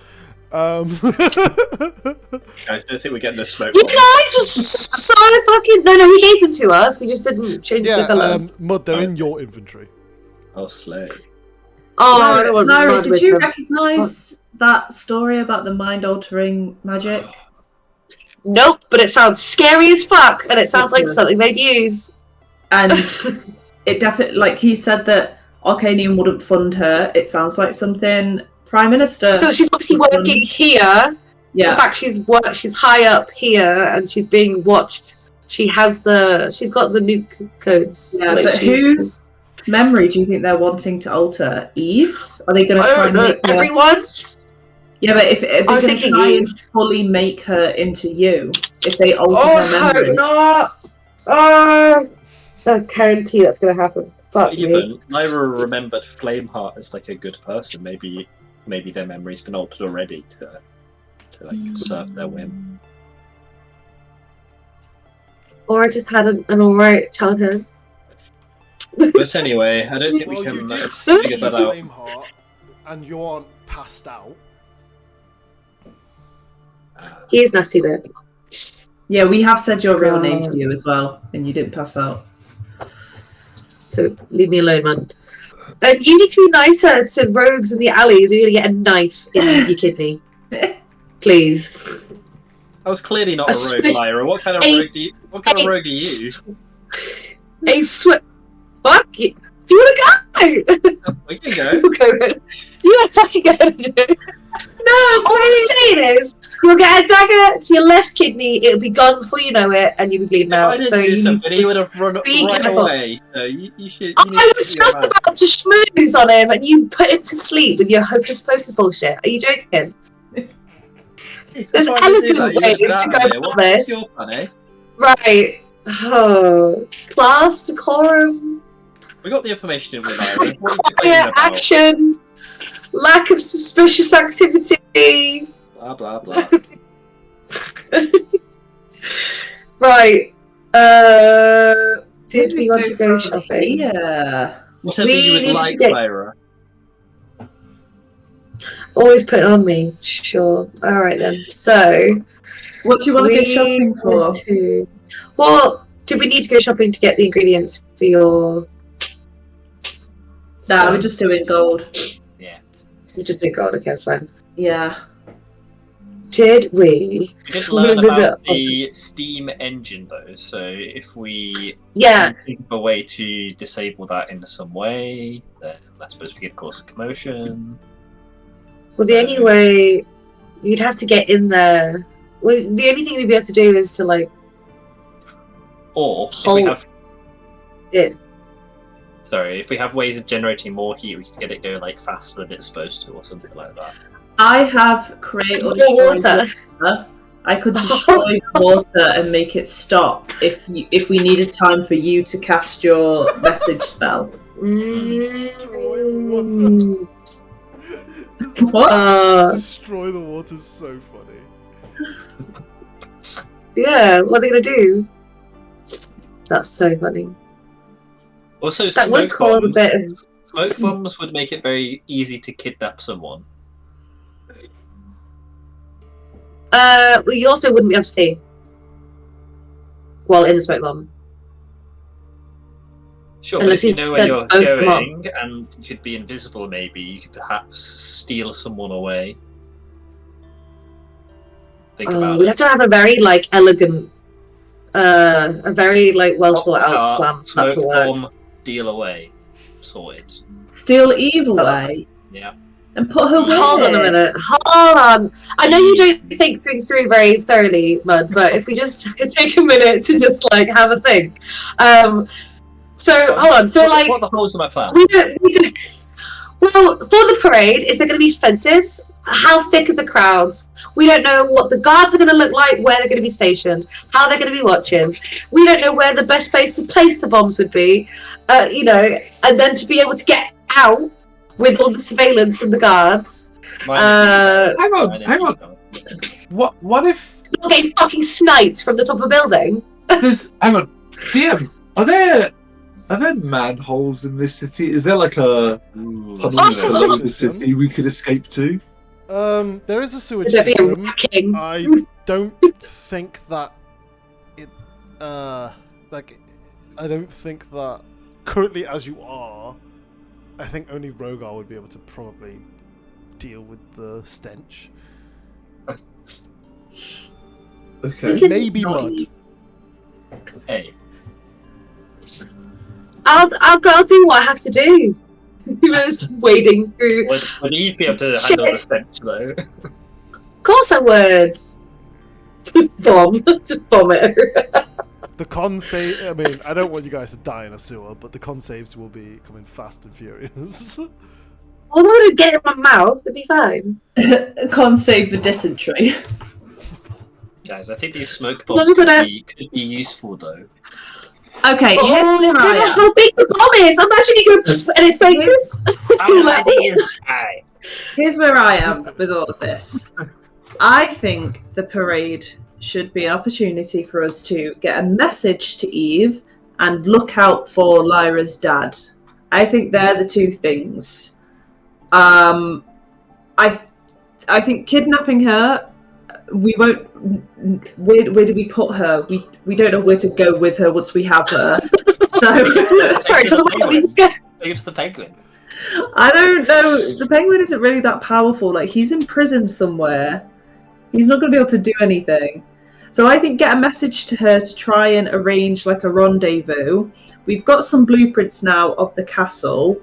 Guys, don't think we're getting the smoke. You guys were so fucking. No, he gave them to us. We just didn't change the colour. Mud, they're in your inventory. Oh, slay. I don't want Lyra, mud did with you them. recognise that story about the mind-altering magic? Nope, but it sounds scary as fuck, and it sounds like something they'd use. And it definitely, like he said that Arcanium wouldn't fund her. It sounds like something Prime Minister. So she's obviously working here. Yeah. In fact, she's high up here, and she's being watched. She's got the nuke codes. Yeah, like but she's- whose memory do you think they're wanting to alter? Eve's? Are they going to I try don't and know. make her? Everyone's. Yeah, but if they're I was going to thinking try and Eve. fully make her into you, if they alter Oh, her I memory, hope not. I guarantee that's going to happen. Fuck me. Even Lyra remembered Flameheart as like a good person. Maybe their memory's been altered already to like serve their whim. Or I just had an alright childhood. But anyway, I don't think we Well, can you did see figure that out. Flameheart, and you aren't passed out. He is nasty though. yeah, we have said your real name to you as well, and you didn't pass out. So leave me alone, man. And you need to be nicer to rogues in the alleys, or you're gonna get a knife in your kidney. Please. I was clearly not A a rogue, swift- Lyra. What kind of a- rogue are you? A fuck you. Do you want to go? We can go. You'll go. You are fucking going to do. No, all I'm saying is, you'll get a dagger to your left kidney, it'll be gone before you know it, and you'll be bleeding If I out. didn't So do you need something, to he would have run be right careful. away. So you should. You need I to was be your just man. about to schmooze on him, and you put him to sleep with your hocus pocus bullshit. Are you joking? There's If I didn't do elegant that, you ways would to have go been out of here. about What's this. your plan, eh? Right. Oh. Class, decorum, We got the information in with Lyra. What are you quiet complaining about? action, lack of suspicious activity. Blah blah blah. Right. Did we want to go shopping? Yeah. Whatever We you would need to like, get- Lyra. Always put it on me. Sure. All right then. So. What do you want to go we shopping for? need to- Well, did we need to go shopping to get the ingredients for your? Nah, we're just doing gold. We just did gold. Okay, that's fine. Yeah. Did we? We did We're gonna learn visit- about the steam engine though, so if we Yeah. think of a way to disable that in some way, then I suppose we could cause a commotion. Well, the only way you'd have to get in there. Well, the only thing we'd be able to do is to like Or if we hold have it. Sorry, if we have ways of generating more heat, we can get it going like faster than it's supposed to, or something like that. I have create or More destroy water. water. I could destroy the water and make it stop if we needed time for you to cast your message spell. Mm. What? Destroy the water's so funny. Yeah, what are they gonna do? That's so funny. Also, That would cause a bit of. Smoke bombs would make it very easy to kidnap someone. Well, you also wouldn't be able to see while in the smoke bomb. Sure, but Unless if you you know where set you're both of them up. going and you could be invisible, maybe you could perhaps steal someone away. Think about We'd it. have to have a very like elegant, a very like well thought out plan. for that Smoke to work. bomb, steal away, sorted. Steal Eve away Yeah. and put her with Hold on a it. minute. Hold on. I know you don't think things through very thoroughly, Mud, but if we just take a minute to just like have a think. So hold on. So like, what are the holes in my plan? we don't. Well, for the parade, is there going to be fences? How thick are the crowds? We don't know what the guards are going to look like, where they're going to be stationed, how they're going to be watching. We don't know where the best place to place the bombs would be, and then to be able to get out with all the surveillance and the guards. Hang on. What if Not getting fucking sniped from the top of a building. there's hang on, DM, are there manholes in this city? Is there like a below the city we could escape to? There is a sewage Would there be a system. racking? I don't think that it, I don't think that currently as you are, I think only Rogar would be able to probably deal with the stench. Okay. Maybe Mud. Hey, I'll do what I have to do. He was wading through. would you be able to Shit. handle the stench though? Of course I would. Just vomit. The con save. I mean, I don't want you guys to die in a sewer, but the con saves will be coming fast and furious. I was going to get it in my mouth. It'd be fine. Con save for dysentery. Guys, I think these smoke Not bombs even could be useful though. Okay, here's where I remember am. how big the bomb is. I'm actually going and it's like this. Here's where I am with all of this. I think the parade should be an opportunity for us to get a message to Eve and look out for Lyra's dad. I think they're the two things. I think kidnapping her, we won't. Where do we put her? We don't know where to go with her once we have her. So Sorry, doesn't matter. We just go. Take it to the penguin. I don't know. The penguin isn't really that powerful. Like, he's in prison somewhere. He's not going to be able to do anything. So I think get a message to her to try and arrange like a rendezvous. We've got some blueprints now of the castle.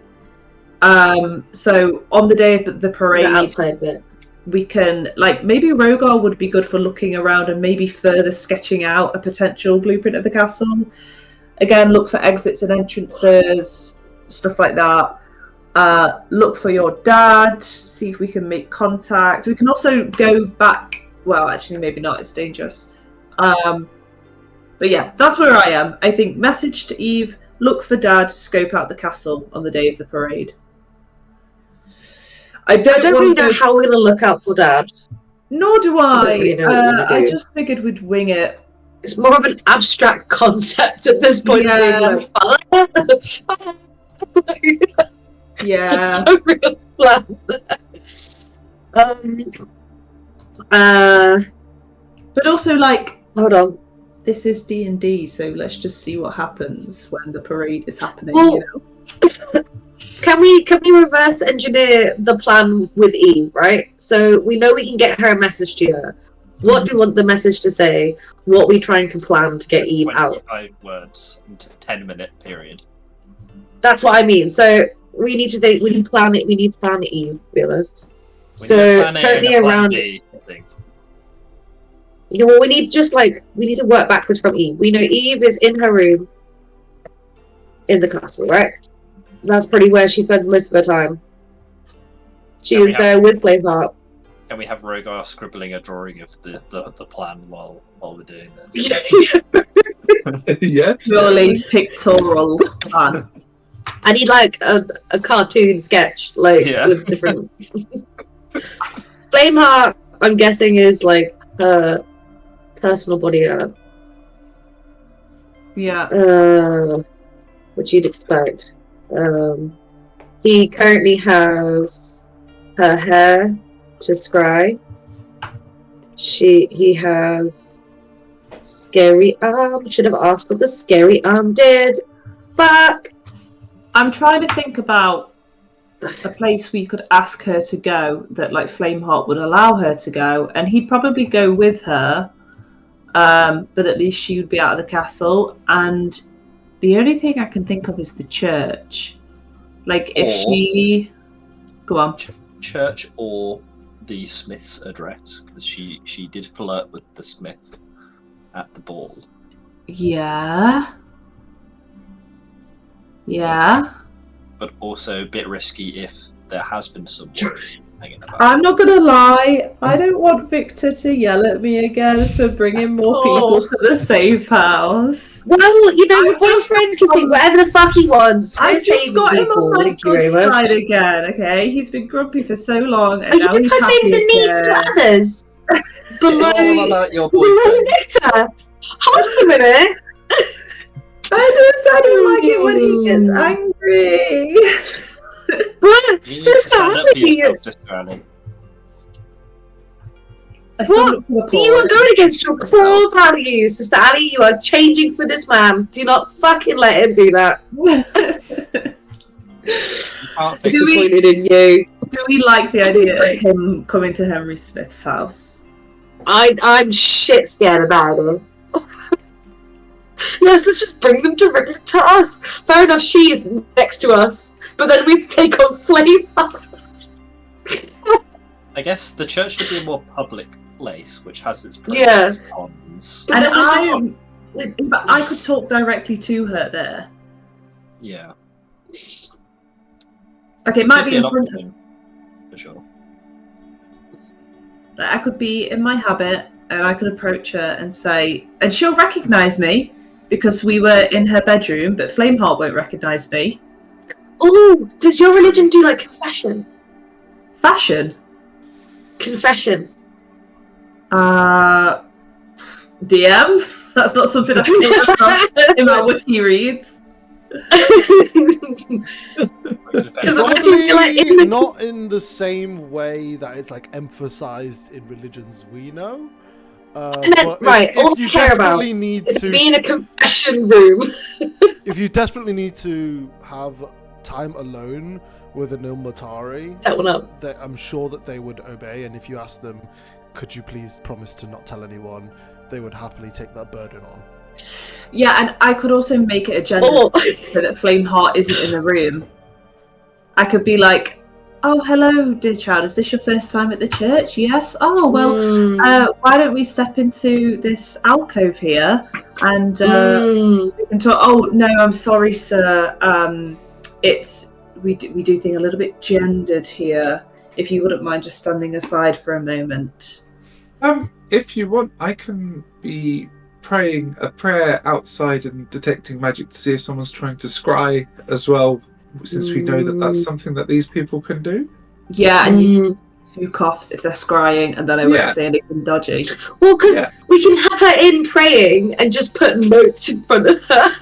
So on the day of the parade, The outside bit. we can, like, maybe Rogar would be good for looking around and maybe further sketching out a potential blueprint of the castle. Again, look for exits and entrances, stuff like that. Look for your dad, see if we can make contact. We can also go back. Well, actually, maybe not. It's dangerous. But yeah, that's where I am. I think message to Eve, look for dad, scope out the castle on the day of the parade. I don't really know how we're going to look out for dad. Nor do I I. don't really know what we're gonna I do. just figured we'd wing it. It's more of an abstract concept at this point. Yeah. It's Yeah. no real plan. But also, like, Hold on. this is D&D, so let's just see what happens when the parade is happening, Well, you know? Can we reverse engineer the plan with Eve, right? So we know we can get her a message to her. What do we want the message to say? What are we trying to plan to get Eve out? 25 words into 10-minute period. That's what I mean. So we need to think. We need plan it. We need plan Eve. Be honest. So currently around. B, I think. Yeah, well, we need to work backwards from Eve. We know Eve is in her room in the castle, right? That's pretty where she spends most of her time. She is there with Flameheart. Can we have Rogar scribbling a drawing of the plan while we're doing this? Yeah. Purely pictorial plan. I need like a cartoon sketch, with different. Flameheart, I'm guessing, is like her personal bodyguard. Yeah. Which you'd expect. He currently has her hair to scry. He has scary arm. Should have asked what the scary arm did. Fuck. I'm trying to think about a place we could ask her to go that like Flameheart would allow her to go, and he'd probably go with her. But at least she would be out of the castle, and the only thing I can think of is the church. Like if she go on. Church or the Smith's address, because she did flirt with the Smith at the ball. Yeah. Yeah. But also a bit risky if there has been someone hanging about. I'm not gonna lie, I don't want Victor to yell at me again for bringing more people to the safe house. Well, your boyfriend can do whatever the fuck he wants. I just got him on my good side again, okay? He's been grumpy for so long, and now he's happy the needs to others. It's all about your boyfriend. Victor, hold a minute. I don't like it when he gets angry. What? Sister Ali! What? You are going against your core values, Sister Ali. You are changing for this man. Do not fucking let him do that. Disappointed in you. Do we like the idea of him coming to Henry Smith's house? I'm shit scared about him. Yes, let's just bring them to us. Fair enough, she is next to us, but then we have to take on Flame. I guess the church should be a more public place, which has its pros and cons. And I could talk directly to her there. Yeah. Okay, it might be in front of her. For sure. I could be in my habit, and I could approach her and say, and she'll recognise me, because we were in her bedroom, but Flameheart won't recognise me. Oh, does your religion do like confession? Fashion? Confession. DM? That's not something I can in my wiki reads. Probably not in the same way that it's like emphasized in religions we know. But right, all I care about is being a confession room. If you desperately need to have time alone with an Ilmatari, set one up. I'm sure that they would obey, and if you ask them, could you please promise to not tell anyone, they would happily take that burden on. Yeah, and I could also make it a gender so that Flameheart isn't in the room. I could be like, oh, hello, dear child. Is this your first time at the church? Yes. Oh, well, why don't we step into this alcove here and we can talk. Oh, no, I'm sorry, sir. We do things a little bit gendered here. If you wouldn't mind just standing aside for a moment. If you want, I can be praying a prayer outside and detecting magic to see if someone's trying to scry as well. Since we know that that's something that these people can do. Yeah, and you do coughs if they're scrying, and then I won't say anything dodgy. Well, because we can have her in praying and just put notes in front of her.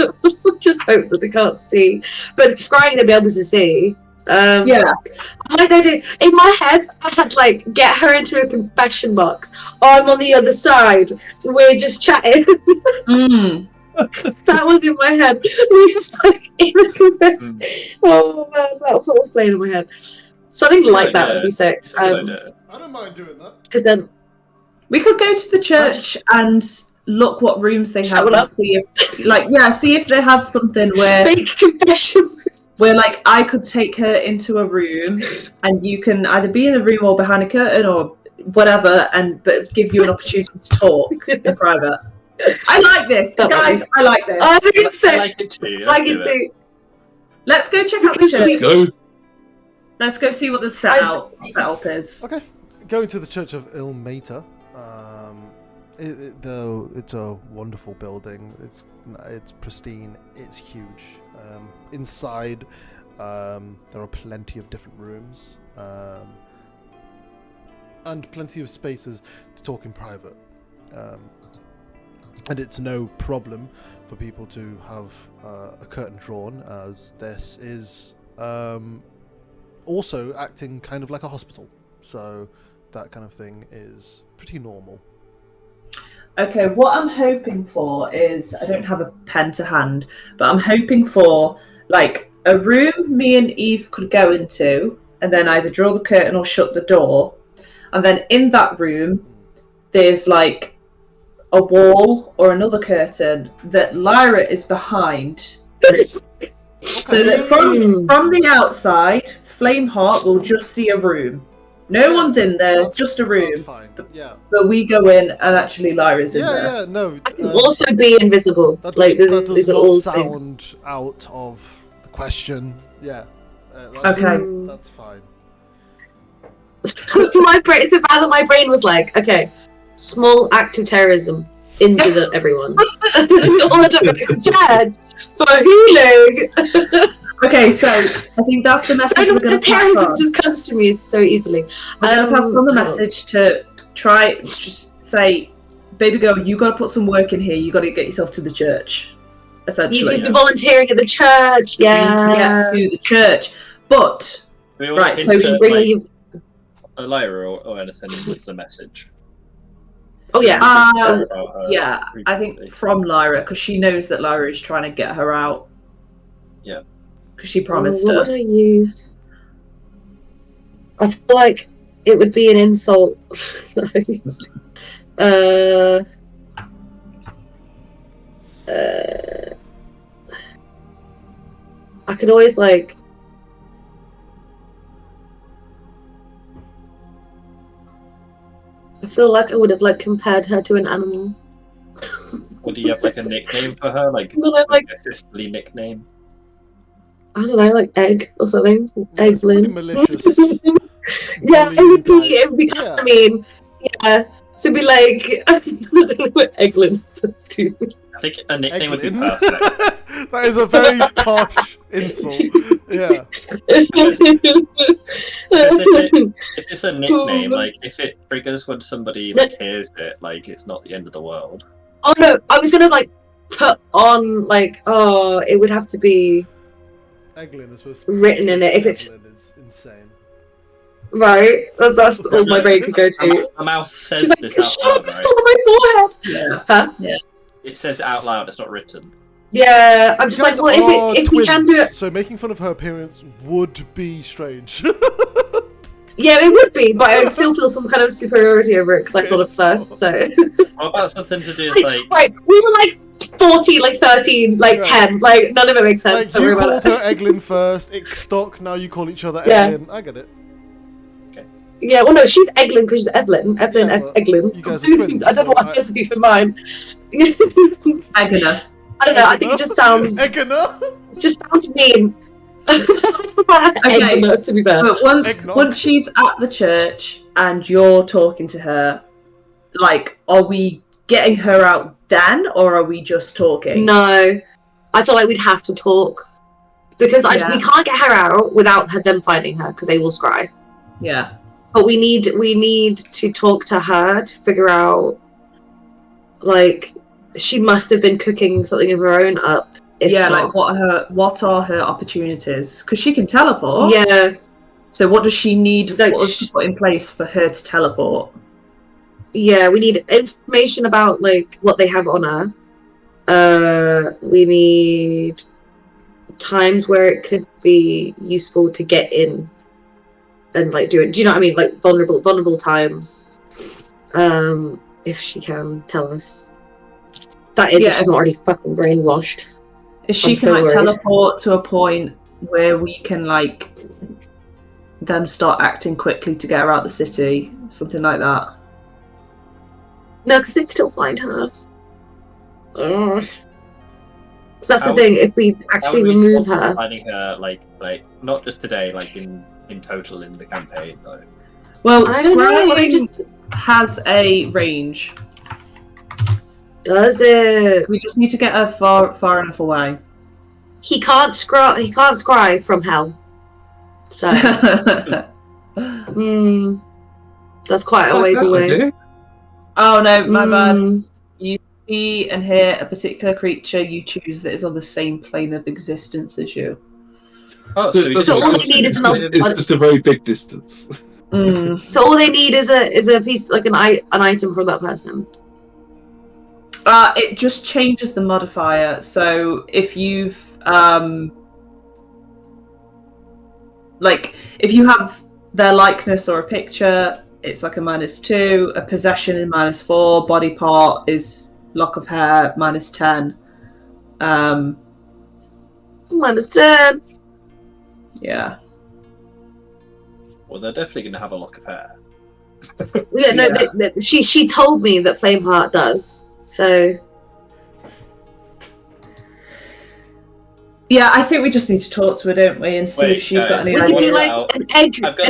Just hope that they can't see. But scrying they'll be able to see. Yeah. Like I do. In my head, I had like, get her into a confession box. I'm on the other side. We're just chatting. That was in my head. We just like oh man, that was what was playing in my head. Something like that would be sick. I don't mind doing that. Because then we could go to the church and look what rooms they have and see if they have something where fake confession. Where like I could take her into a room and you can either be in the room or behind a curtain or whatever, but give you an opportunity to talk in private. I like this, guys. I like this. I think it's sick. I like it too. I like it too. Let's go check out the church. Let's go. Let's go see what the setup is. Okay, going to the Church of Ilmater. Though it's a wonderful building, it's pristine, it's huge. Inside, there are plenty of different rooms, and plenty of spaces to talk in private. And it's no problem for people to have a curtain drawn, as this is also acting kind of like a hospital. So that kind of thing is pretty normal. Okay, what I'm hoping for is, I don't have a pen to hand, but I'm hoping for like a room me and Eve could go into and then either draw the curtain or shut the door. And then in that room, there's like a wall or another curtain that Lyra is behind. So that from the outside, Flameheart will just see a room. No one's in there, just a room. That's fine. Yeah. But we go in and actually Lyra's in there. Yeah, no. I can also be invisible. That these does are not all sound things. out of the question. Yeah. Okay. That's fine. My brain was like, okay, small act of terrorism, injure everyone. All the church for healing. Okay, so I think that's the message we're going to pass terrorism on. just comes to me so easily. We're going to pass on the message to try, just say, baby girl, you got to put some work in here. You got to get yourself to the church, essentially. You just be volunteering at the church, yeah. To get to the church. But, right, so Lyra or anything with the message. Oh yeah. Yeah, I think from Lyra, because she knows that Lyra is trying to get her out. Yeah. Because she promised what her. would I use? I feel like it would be an insult. I could always like. I feel like I would have like compared her to an animal. Or do you have like a nickname for her, like a sisterly nickname? I don't know, like egg or something. Egglin. Malicious. Yeah, it would be kind of mean. Yeah, to be like, I don't know what Egglin says to. I think a nickname would be Egglin. perfect. That is a very posh insult. Yeah. If it's a nickname, like if it triggers when somebody like hears it, like it's not the end of the world. Oh no, I was gonna like put on like, oh, it would have to be Egglin is supposed to be written in it if it's is insane. right. That's all my brain could go to. The mouth says She's like, this out shut loud, up, it's right? on my forehead. Yeah. Huh? Yeah. It says it out loud. It's not written. Yeah, I'm You just like, guys well, are if we can do twins, it, so making fun of her appearance would be strange. yeah, it would be, but I'd still feel some kind of superiority over it because I thought it first. So, What about something to do with like? right, we were like 14, like 13, like Right. 10, like none of it makes sense. Like Don't worry you about called it. her Egglin first, Ickstock, now you call each other Yeah. Egglin. I get it. Yeah, well, no, she's Egglin because she's Evelyn. Evelyn, Yeah, well, Egglin. you guys are twins, I don't know so what this would be for mine. Egona. I don't know. I think it just sounds Eggina? mean. Egglin, to be fair. But Eggnog. once she's at the church and you're talking to her, like, are we getting her out then, or are we just talking? No, I feel like we'd have to talk because we can't get her out without them finding her because they will scry. Yeah. But we need to talk to her to figure out, like, she must have been cooking something of her own up. Yeah, like what are her opportunities? Because she can teleport. Yeah. So what does she need Like, for us to put in place for her to teleport? Yeah, we need information about like what they have on her. We need times where it could be useful to get in and like do it. Do you know what I mean? Like vulnerable times. If she can tell us. That is, if she's not already fucking brainwashed. If she can like teleport to a point where we can like then start acting quickly to get her out the city, something like that. No, because they'd still find her. Because that's the thing. If we actually remove her, finding her like not just today, like in total in the campaign. Though. Well, scrying has a range. Does it? We just need to get her far enough away. He can't scry. He can't scry from hell. So, that's quite a ways away. Idea. Oh no, my bad. You see and hear a particular creature you choose that is on the same plane of existence as you. Oh, so all they need is it's just a very big distance. So all they need is a piece, like an item from that person. It just changes the modifier. So if you've if you have their likeness or a picture, it's like a -2. A possession is -4. Body part is lock of hair -10. -10. Yeah. Well, they're definitely going to have a lock of hair. Yeah, no. Yeah. She told me that Flameheart does. So. Yeah, I think we just need to talk to her, don't we, and see if she's got any ideas. We can do like an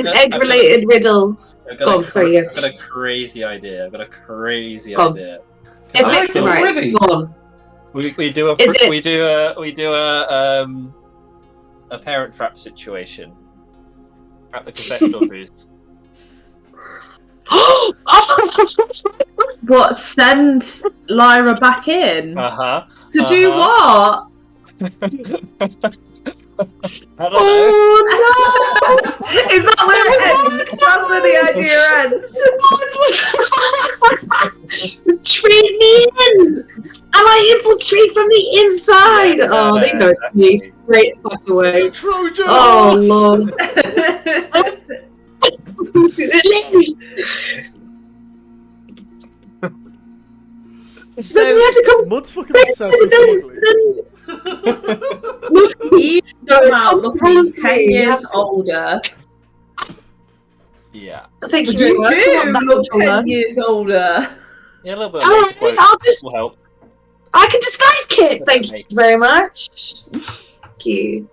egg-related riddle. I've got a crazy idea. If right, go on. We do a parent trap situation at the confessional booth. What? Send Lyra back in? To do what? I don't know. No! Is that where it ends? That's where the idea ends. Trade me in! And I infiltrate from the inside! Yeah, they know it's me. Straight fuck away. Trojan! Oh, Lord. So we have to come. Mud's fucking obsessed with smuggling. You come out looking 10 years older. Yeah. Thank you very much. You do look 10 years older. Yeah, a little bit. Will help. I can disguise kit. Thank you very much. Thank you.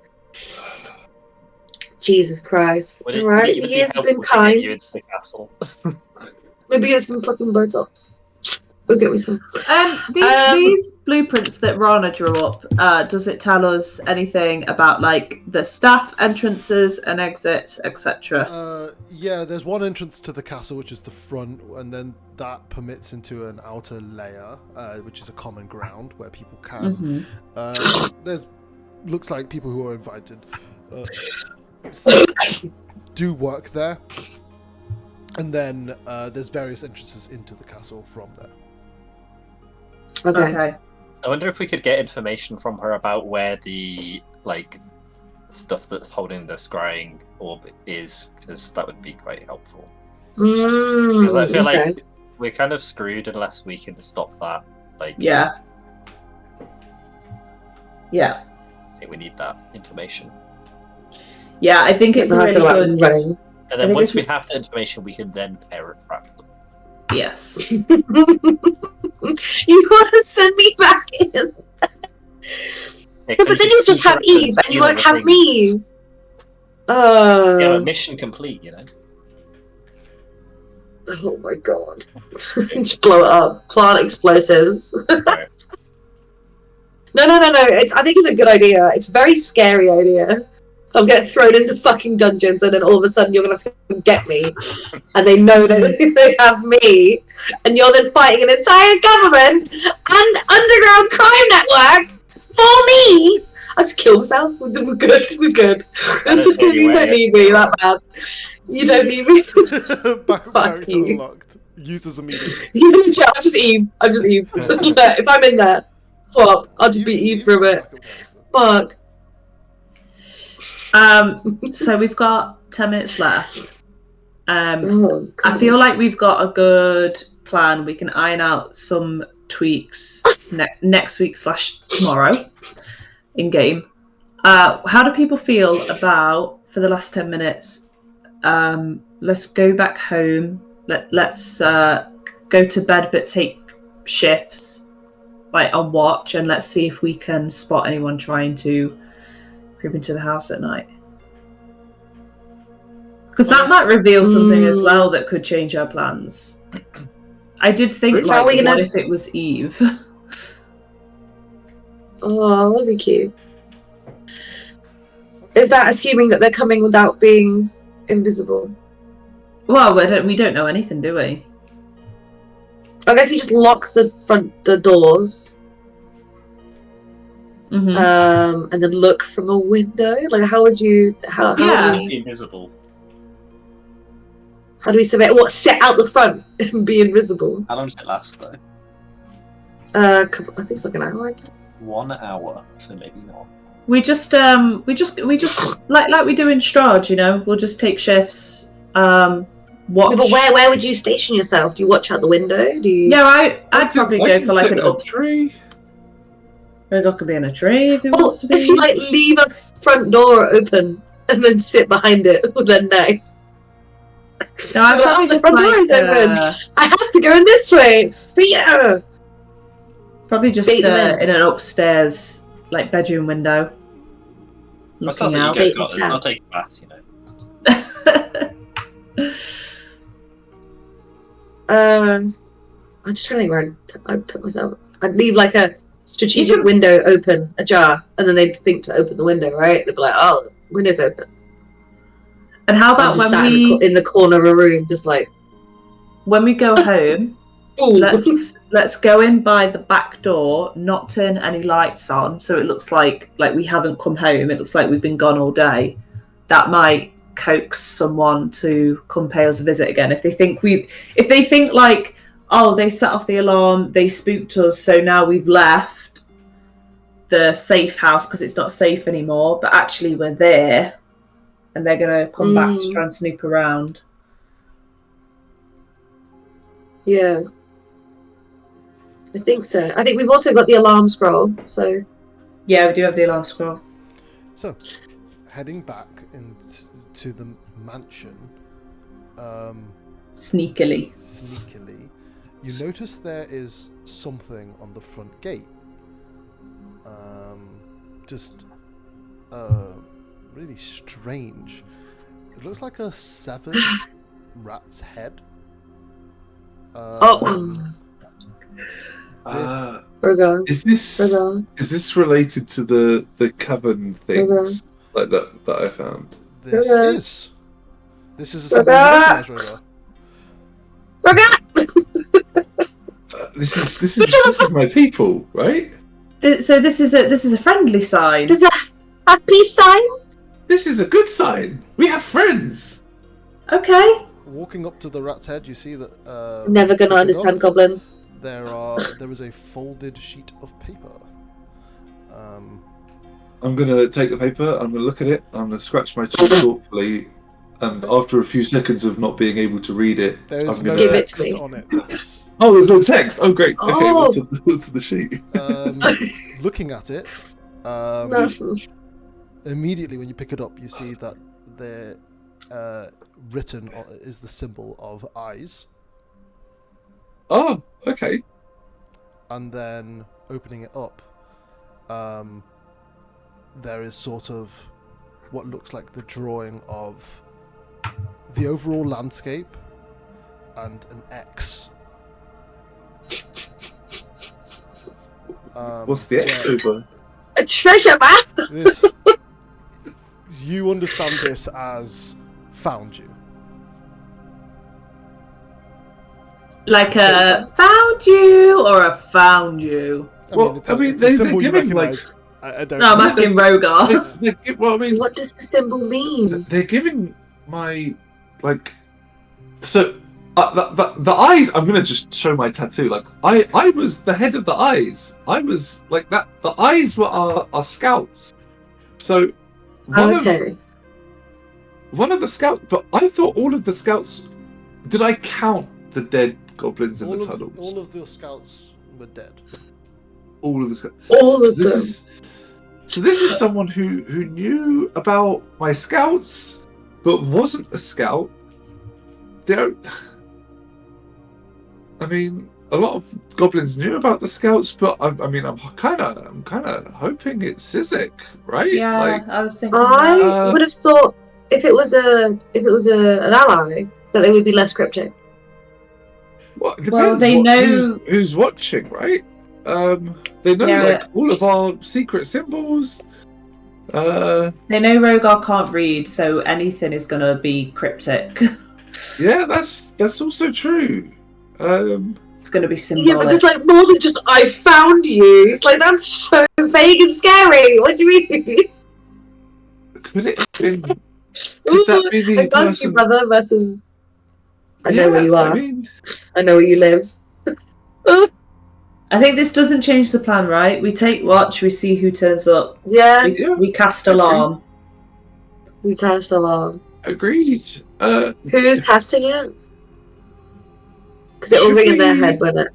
Jesus Christ. Alright, he has been kind. Maybe get some fucking Botox. We'll get me some. These blueprints that Rana drew up, does it tell us anything about like the staff entrances and exits, etc.? Yeah, there's one entrance to the castle, which is the front, and then that permits into an outer layer, which is a common ground where people can. There's looks like people who are invited do work there, and then there's various entrances into the castle from there. Okay. I wonder if we could get information from her about where the stuff that's holding the scrying orb is, because that would be quite helpful. I feel like we're kind of screwed unless we can stop that. Yeah. I think we need that information. Yeah, I think it's really good. And then once we have the information, we can then parent trap them. Yes. You want to send me back in? But then you'll just have Eve, and you won't have me. Yeah, mission complete, you know. Oh my god! Just blow it up. Plant explosives. Right. No. I think it's a good idea. It's a very scary idea. I'll get thrown into fucking dungeons, and then all of a sudden you're gonna have to come get me, and they know that they have me, and you're then fighting an entire government and underground crime network for me. I just kill myself. We're good. You don't need me that bad. You don't need me. Back character unlocked. Users immediately. I'm just Eve. If I'm in there, Swap. I'll just beat you for a bit. Fuck. So we've got 10 minutes left. Oh, I feel like we've got a good plan. We can iron out some tweaks next week / tomorrow in game. How do people feel about, for the last 10 minutes, let's go back home. Let's go to bed but take shifts like on watch, and let's see if we can spot anyone trying to creep into the house at night. Because that might reveal something as well that could change our plans. I did think, like, what if it was Eve? Oh, that'd be cute. Is that assuming that they're coming without being invisible? Well, we don't know anything, do we? I guess we just lock the doors. Mm-hmm. And then look from a window. Like, how would you? How Be do we, invisible. how do we survey? What, sit out the front and be invisible? How long does it last though? I think it's like an hour. 1 hour, so maybe not. We just like we do in Strahd, you know. We'll just take shifts. Watch. Yeah, but where would you station yourself? Do you watch out the window? Do you? Yeah, I'd probably go for like an up tree. Rhaegar could be in a tree if he Well, wants to be. if you like leave a front door open and then sit behind it, then no. No, I'd probably the just front door is open. I have to go in this way. But yeah. probably just in an upstairs like bedroom window, That sounds looking like out. you guys got not take a bath, you know. I'm just trying to think where I'd put myself. I'd leave like a strategic window open, ajar, and then they'd think to open the window, right? They'd be like, "Oh, the window's open." And how about just when we in the corner of a room, just like when we go home? Let's go in by the back door, not turn any lights on, so it looks like we haven't come home. It looks like we've been gone all day. That might coax someone to come pay us a visit again if they think like, oh, they set off the alarm, they spooked us, so now we've left the safe house because it's not safe anymore, but actually we're there and they're gonna come back to try and snoop around. Yeah, I think so. I think we've also got the alarm scroll, so yeah, we do have the alarm scroll. So heading back into the mansion, sneakily, you notice there is something on the front gate. Just really strange. It looks like a 7 rat's head. Is this related to the cavern things like that I found? This is a symbol you recognize, This is my people, right? So this is a friendly sign. This is a happy sign. This is a good sign. We have friends. Okay. Walking up to the rat's head, you see that. Never gonna understand goblins. There is a folded sheet of paper. I'm gonna take the paper. I'm gonna look at it. I'm gonna scratch my chin thoughtfully, and after a few seconds of not being able to read it, there's I'm no gonna text on it. Oh, there's no text. Oh, great. Okay, what's the sheet? Looking at it, immediately when you pick it up, you see that there written is the symbol of eyes. Oh, okay. And then opening it up, there is sort of what looks like the drawing of the overall landscape and an X. What's the X over? A treasure map. You understand this as found you. Like a found you or a found you? They're giving like. I don't no, I'm asking Rhaegar. Well, I mean, what does the symbol mean? They're giving my So The eyes. I'm gonna just show my tattoo. Like I was the head of the eyes. I was like that. The eyes were our scouts. So one of the scouts. But I thought all of the scouts. Did I count the dead goblins in the tunnels? All of the scouts were dead. All of the scouts. All of them. So this is someone who knew about my scouts, but wasn't a scout. I mean, a lot of goblins knew about the scouts, but I'm kind of hoping it's Sizek, right? Yeah, Like, I was thinking. I would have thought if it was an ally, that they would be less cryptic. well, it Well, depends they know who's watching, right? They know like all of our secret symbols. They know Rogar can't read, so anything is gonna be cryptic. Yeah, that's also true. It's gonna be symbolic. Yeah, but it's like more than just "I found you." Like that's so vague and scary. What do you mean? Could it have been? Could that be the I found person? you, brother. Versus, I know where you Yeah, are. I mean, I know where you live. I think this doesn't change the plan, right? We take watch, we see who turns up, Yeah, we cast alarm. we cast alarm. agreed. Who's casting it? Because it will Should ring in their we- head, won't it?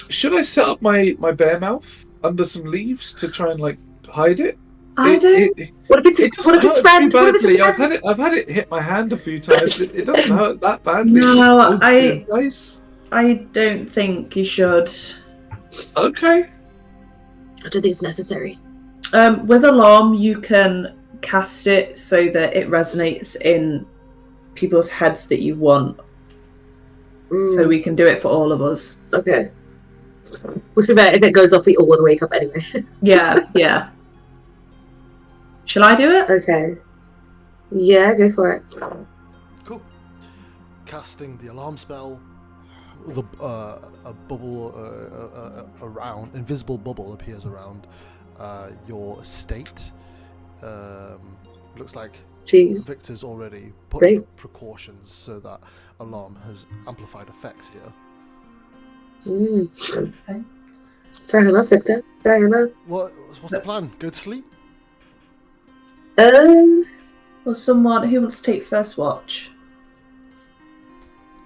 Should I set up my bear mouth under some leaves to try and like hide it? I don't. What if it's It what if it's doesn't hurt friend? too What if it's a badly. friend? I've had it hit my hand a few times. It doesn't hurt that badly. It No, just holds it in place. I don't think you should. Okay. I don't think it's necessary. With alarm, you can cast it so that it resonates in people's heads that you want. So we can do it for all of us. Okay. Which would be better if it goes off, we all want to wake up anyway. Yeah. Shall I do it? Okay. Yeah, go for it. Cool. Casting the alarm spell, the a bubble around, invisible bubble appears around your estate. Looks like Jeez. Victor's already put Great. precautions so that alarm has amplified effects here. Okay. Fair enough, Victor. Fair enough. What's the plan? Go to sleep? Or someone who wants to take first watch?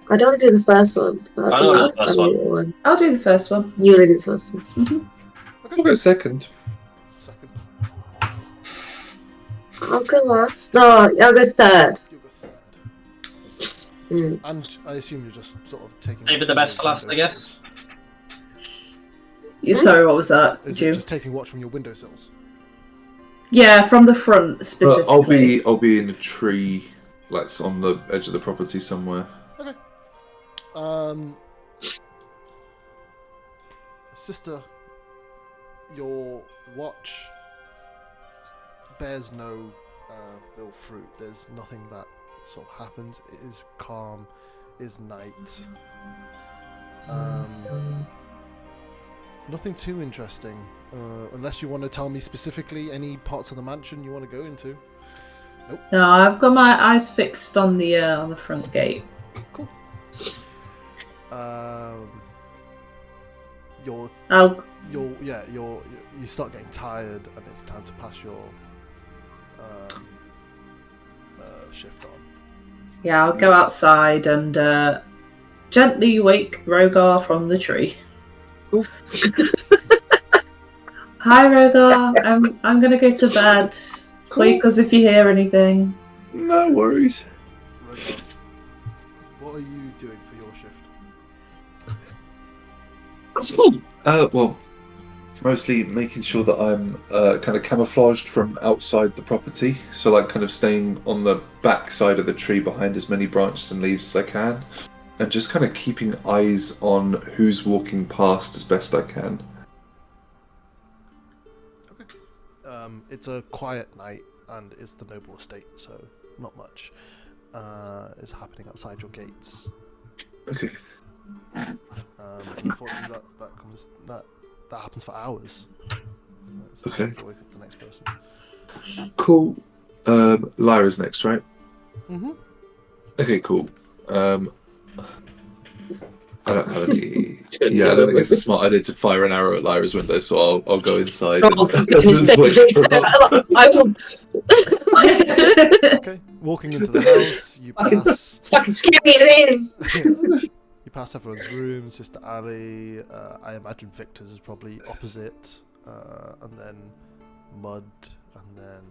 I don't want to do the first one. I don't want to do the first one. I'll do the first one. You want to do the first one? I'll go second. Second. I'll go last. No, I'll go third. You'll go third. Mm. And I assume you're just sort of taking. Maybe the best for last, I guess. Sorry, what was that? Is Did it you? just taking watch from your windowsills? Yeah, from the front specifically. But I'll be in a tree, like on the edge of the property somewhere. Okay. Sister, your watch bears no ill fruit. There's nothing that sort of happens. It is calm. It is night. Nothing too interesting, unless you want to tell me specifically any parts of the mansion you want to go into. No, I've got my eyes fixed on the front gate. Cool. You start getting tired, and it's time to pass your shift on. Yeah, I'll go outside and gently wake Rogar from the tree. Hi, Rogar. I'm gonna go to bed. Cool. Wake us if you hear anything. No worries. Rogar, what are you doing for your shift? Well, mostly making sure that I'm kind of camouflaged from outside the property. So, like, kind of staying on the back side of the tree behind as many branches and leaves as I can. And just kind of keeping eyes on who's walking past as best I can. Okay. It's a quiet night, and it's the noble estate, so not much is happening outside your gates. Okay. Unfortunately, that happens for hours. Okay. To wake up the next person. Cool. Lyra's next, right? Mm-hmm. Okay, cool. I don't have any. Yeah, I don't think it's a smart idea to fire an arrow at Lyra's window, so I'll go inside. Oh, and for goodness just wait sake, for her. I will. Okay, walking into the house, you pass. It's fucking scary as it is. You pass everyone's rooms, Sister Ali. I imagine Victor's is probably opposite, and then Mud, and then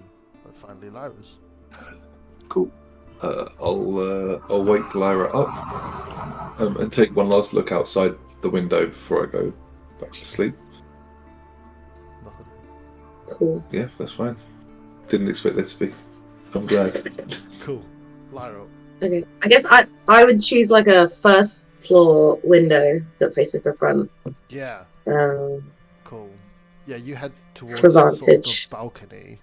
finally Lyra's. Cool. I'll wake Lyra up and take one last look outside the window before I go back to sleep. Nothing. Cool. Yeah, that's fine. Didn't expect there to be. I'm glad. Cool. Lyra up. Okay. I guess I would choose like a first floor window that faces the front. Yeah. Cool. Yeah, you head towards For sort of the vantage. balcony.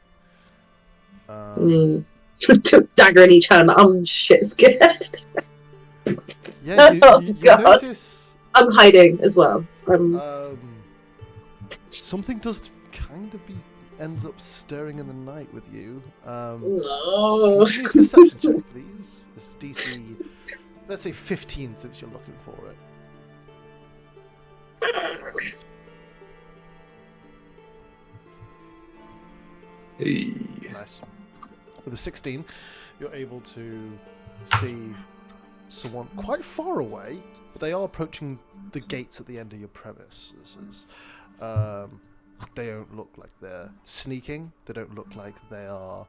Took dagger in each hand. I'm shit scared. Yeah, you God. notice I'm hiding as well. something does kind of ends up stirring in the night with you. No. Give me a perception check, please. It's DC, let's say 15, since you're looking for it. Hey. Nice. With a 16, you're able to see someone quite far away, but they are approaching the gates at the end of your premises. They don't look like they're sneaking. They don't look like they are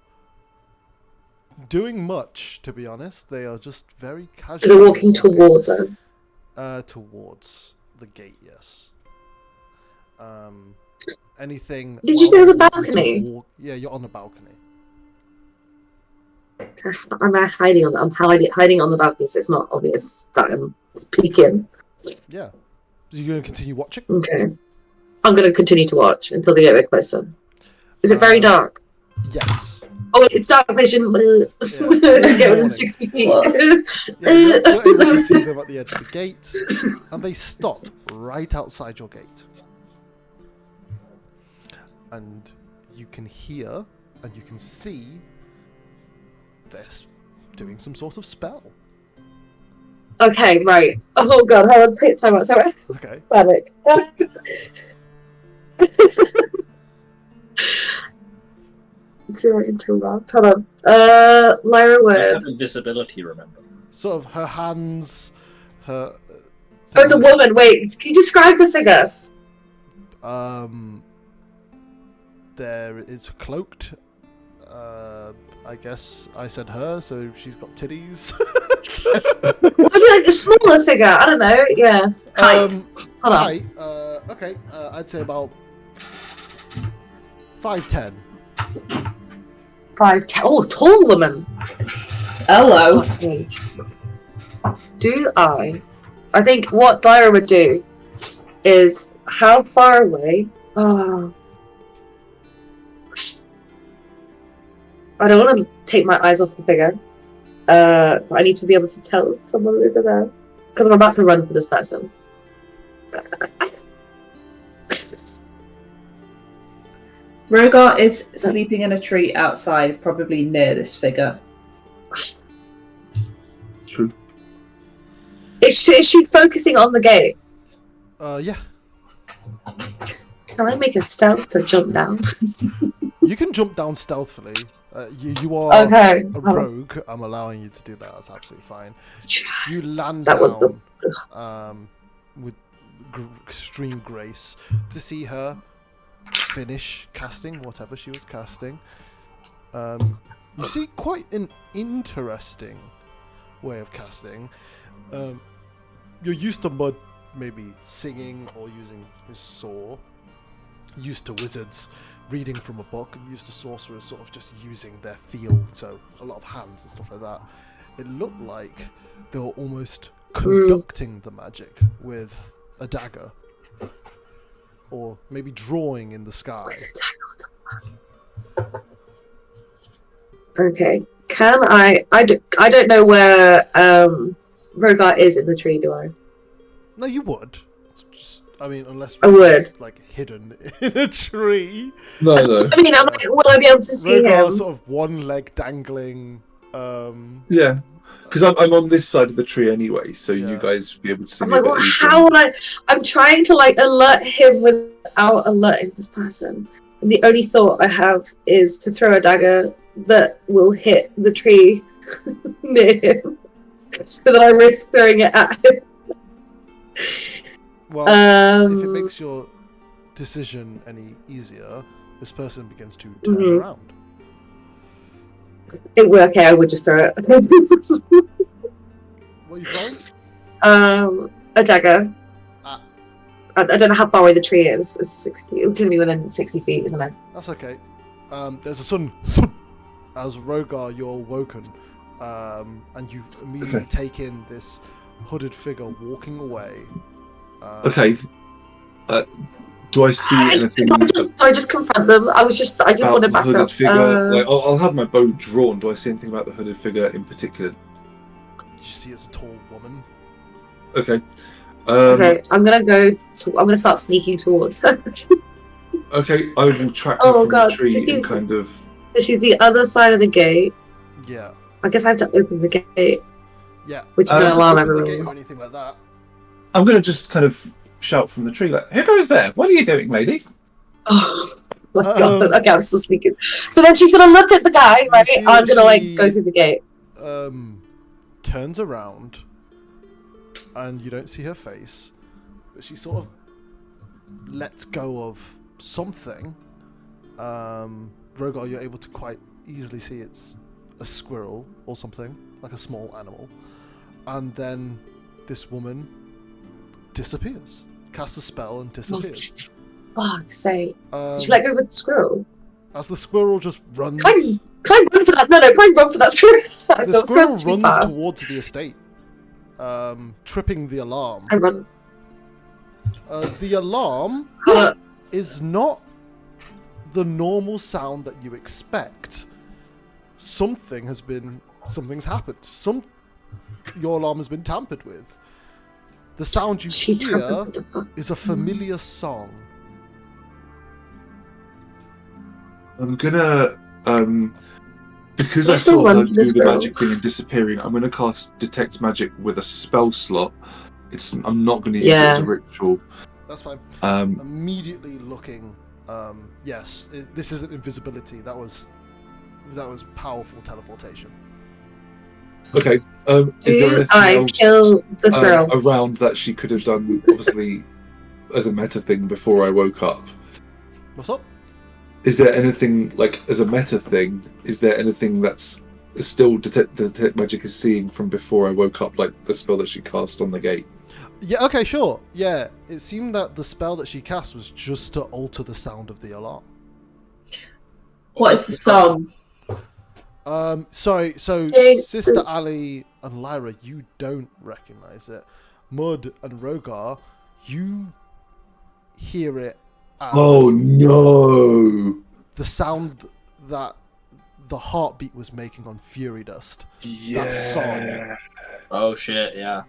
doing much, to be honest. They are just very casual. They're walking towards us. Towards the gate, yes. Anything... Did you say there's a balcony? Yeah, you're on the balcony. I'm hiding on. I'm hiding on the balcony, so it's not obvious that I'm peeking. Yeah. So you're going to continue watching? Okay. I'm going to continue to watch until they get a bit closer. Is it very dark? Yes. Oh, it's dark vision. Get within 60 feet. Yeah, you're able to see them at the edge of the gate, and they stop right outside your gate. And you can hear and you can see they're doing some sort of spell. Okay, right. Oh god, hold on, take time out. Sorry. Okay. Panic. Do I interrupt? Hold on. Lyra I Wood. have invisibility, remember? Sort of her hands, her... Oh, it's a woman. Wait, can you describe the figure? There is cloaked. I guess I said her, so she's got titties. I mean, like a smaller figure. I don't know. Yeah. Height. Hold on. Height. Okay. I'd say about 5'10". 5'10". Oh, tall woman. Hello. Okay. Do I think what Lyra would do is how far away. Oh. I don't want to take my eyes off the figure. But I need to be able to tell someone over there. Because I'm about to run for this person. Rogar is sleeping in a tree outside, probably near this figure. True. Is she focusing on the gate? Yeah. Can I make a stealth to jump down? You can jump down stealthily. You are Okay. a rogue. I'm allowing you to do that. That's absolutely fine. You land That down was the. with extreme grace to see her finish casting whatever she was casting. You see quite an interesting way of casting. You're used to Mud maybe singing or using his saw. Used to wizards reading from a book, and used to sorcerers sort of just using their feel, so a lot of hands and stuff like that. It looked like they were almost conducting the magic with a dagger, or maybe drawing in the sky. Okay. Can I don't know where Rogar is in the tree, do I? No, you would. It's just, I mean, unless I would. like hidden in a tree. No. I mean, will I be able to see Rogar, him? sort of one leg dangling. Yeah. Because I'm on this side of the tree anyway, so Yeah. you guys will be able to see I'm me. like, well, how would I? I'm trying to like alert him without alerting this person. And the only thought I have is to throw a dagger that will hit the tree near him, so that I risk throwing it at him. Well, if it makes your decision any easier, this person begins to turn around. It would. Okay, I would just throw it. What are you throwing? A dagger. Ah. I don't know how far away the tree is. It's 60. It can be within 60 feet, isn't it? That's okay. There's a sudden thud as Rogar, you're woken, and you immediately take in this hooded figure walking away. Okay. Do I see anything? I just confront them. I just want to back up. Like, I'll have my bow drawn. Do I see anything about the hooded figure in particular? You see, it's a tall woman. Okay. Okay, I'm gonna start sneaking towards her. Okay, I will track her from the tree and kind of. So she's the other side of the gate. Yeah. I guess I have to open the gate. Yeah. Which is gonna alarm everyone. Or anything like that. I'm gonna just kind of shout from the tree, like, "Who goes there? What are you doing, lady?" Oh my god! Okay, I'm still sneaking. So then she's gonna look at the guy, right? I'm gonna like go through the gate. Turns around, and you don't see her face, but she sort of lets go of something. Rogar, you're able to quite easily see it's a squirrel or something, like a small animal, and then this woman disappears. Casts a spell and disappears. Fuck's sake. So she let go with the squirrel? As the squirrel just runs... Climb run for that. No, climb run for that squirrel. The squirrel runs towards the estate, tripping the alarm. I run. The alarm is not the normal sound that you expect. Something's happened. Your alarm has been tampered with. The sound you hear is a familiar song. I'm gonna, because I saw her do the magic thing and disappearing, I'm gonna cast Detect Magic with a spell slot. I'm not gonna use it as a ritual. That's fine. Immediately looking, yes, this isn't invisibility. That was powerful teleportation. Okay. Is there anything else kill the squirrel around that she could have done, obviously, as a meta thing before I woke up? What's up? Is there anything, like, as a meta thing, is there anything that's still detect magic is seeing from before I woke up, like the spell that she cast on the gate? Yeah, okay, sure. Yeah, it seemed that the spell that she cast was just to alter the sound of the alarm. What is the song? Sorry, so Sister Ali and Lyra, you don't recognize it. Mud and Rogar, you hear it as oh no! The sound that the heartbeat was making on Fury Dust. Yeah. That song. Oh shit! Yeah.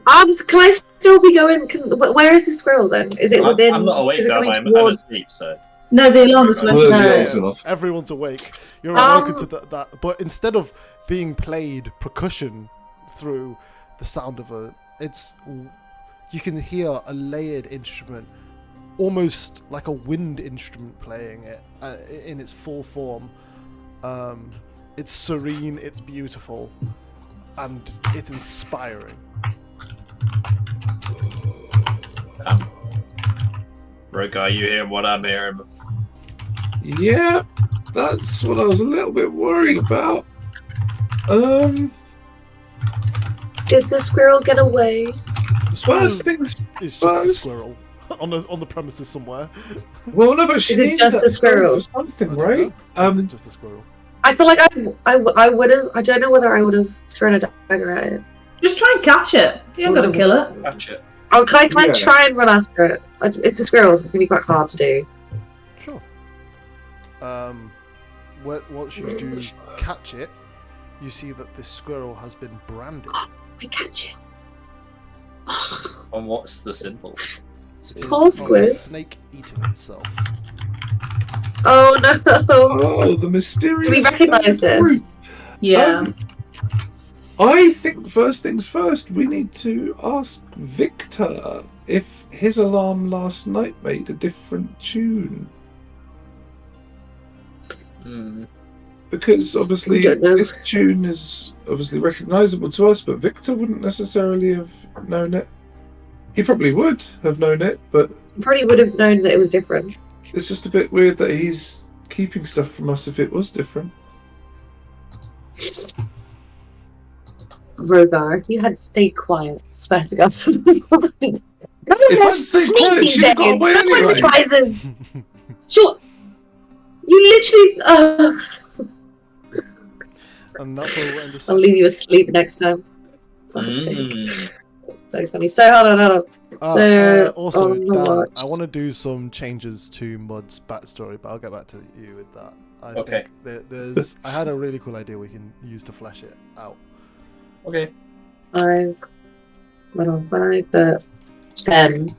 Can I still be going? Where is the squirrel then? Is it within? I'm not awake, so I'm asleep. So. No, the alarm was went. Everyone's awake. You're awoken to that. But instead of being played percussion through the sound of you can hear a layered instrument, almost like a wind instrument playing it in its full form. It's serene, it's beautiful, and it's inspiring. Rogar, you hearing what I'm hearing? Yeah, that's what I was a little bit worried about. Did the squirrel get away? The squirrel is just a squirrel on the premises somewhere. Well, no, but she is it just a squirrel? For something, right? Is it just a squirrel? I feel like I would have. I don't know whether I would have thrown a dagger at it. Just try and catch it. You ain't got to kill it. Catch it. Oh, can I try and run after it? It's a squirrel, so it's gonna be quite hard to do. Sure. Once you do catch it, you see that this squirrel has been branded. I catch it. And what's the symbol? It's poor squid. A snake eating itself. Oh no! Oh, the mysterious. Do we recognise this? Yeah. I think first things first, we need to ask Victor if his alarm last night made a different tune. Because obviously this tune is obviously recognisable to us, but Victor wouldn't necessarily have known it. He probably would have known it, but Probably would have known that it was different. it's just a bit weird that he's keeping stuff from us if it was different. Rogar, you had to stay quiet. Swear to God. If I'd stayed quiet, these she'd have got days. away No one anyway. advises. Sure. You literally. And that's where we'll end this I'll leave you asleep next time. It's so funny. So hold on. Also, on the Dan, watch. I want to do some changes to Mud's backstory, but I'll get back to you with that. I Okay. think there's. I had a really cool idea we can use to flesh it out. Okay. 5, 10.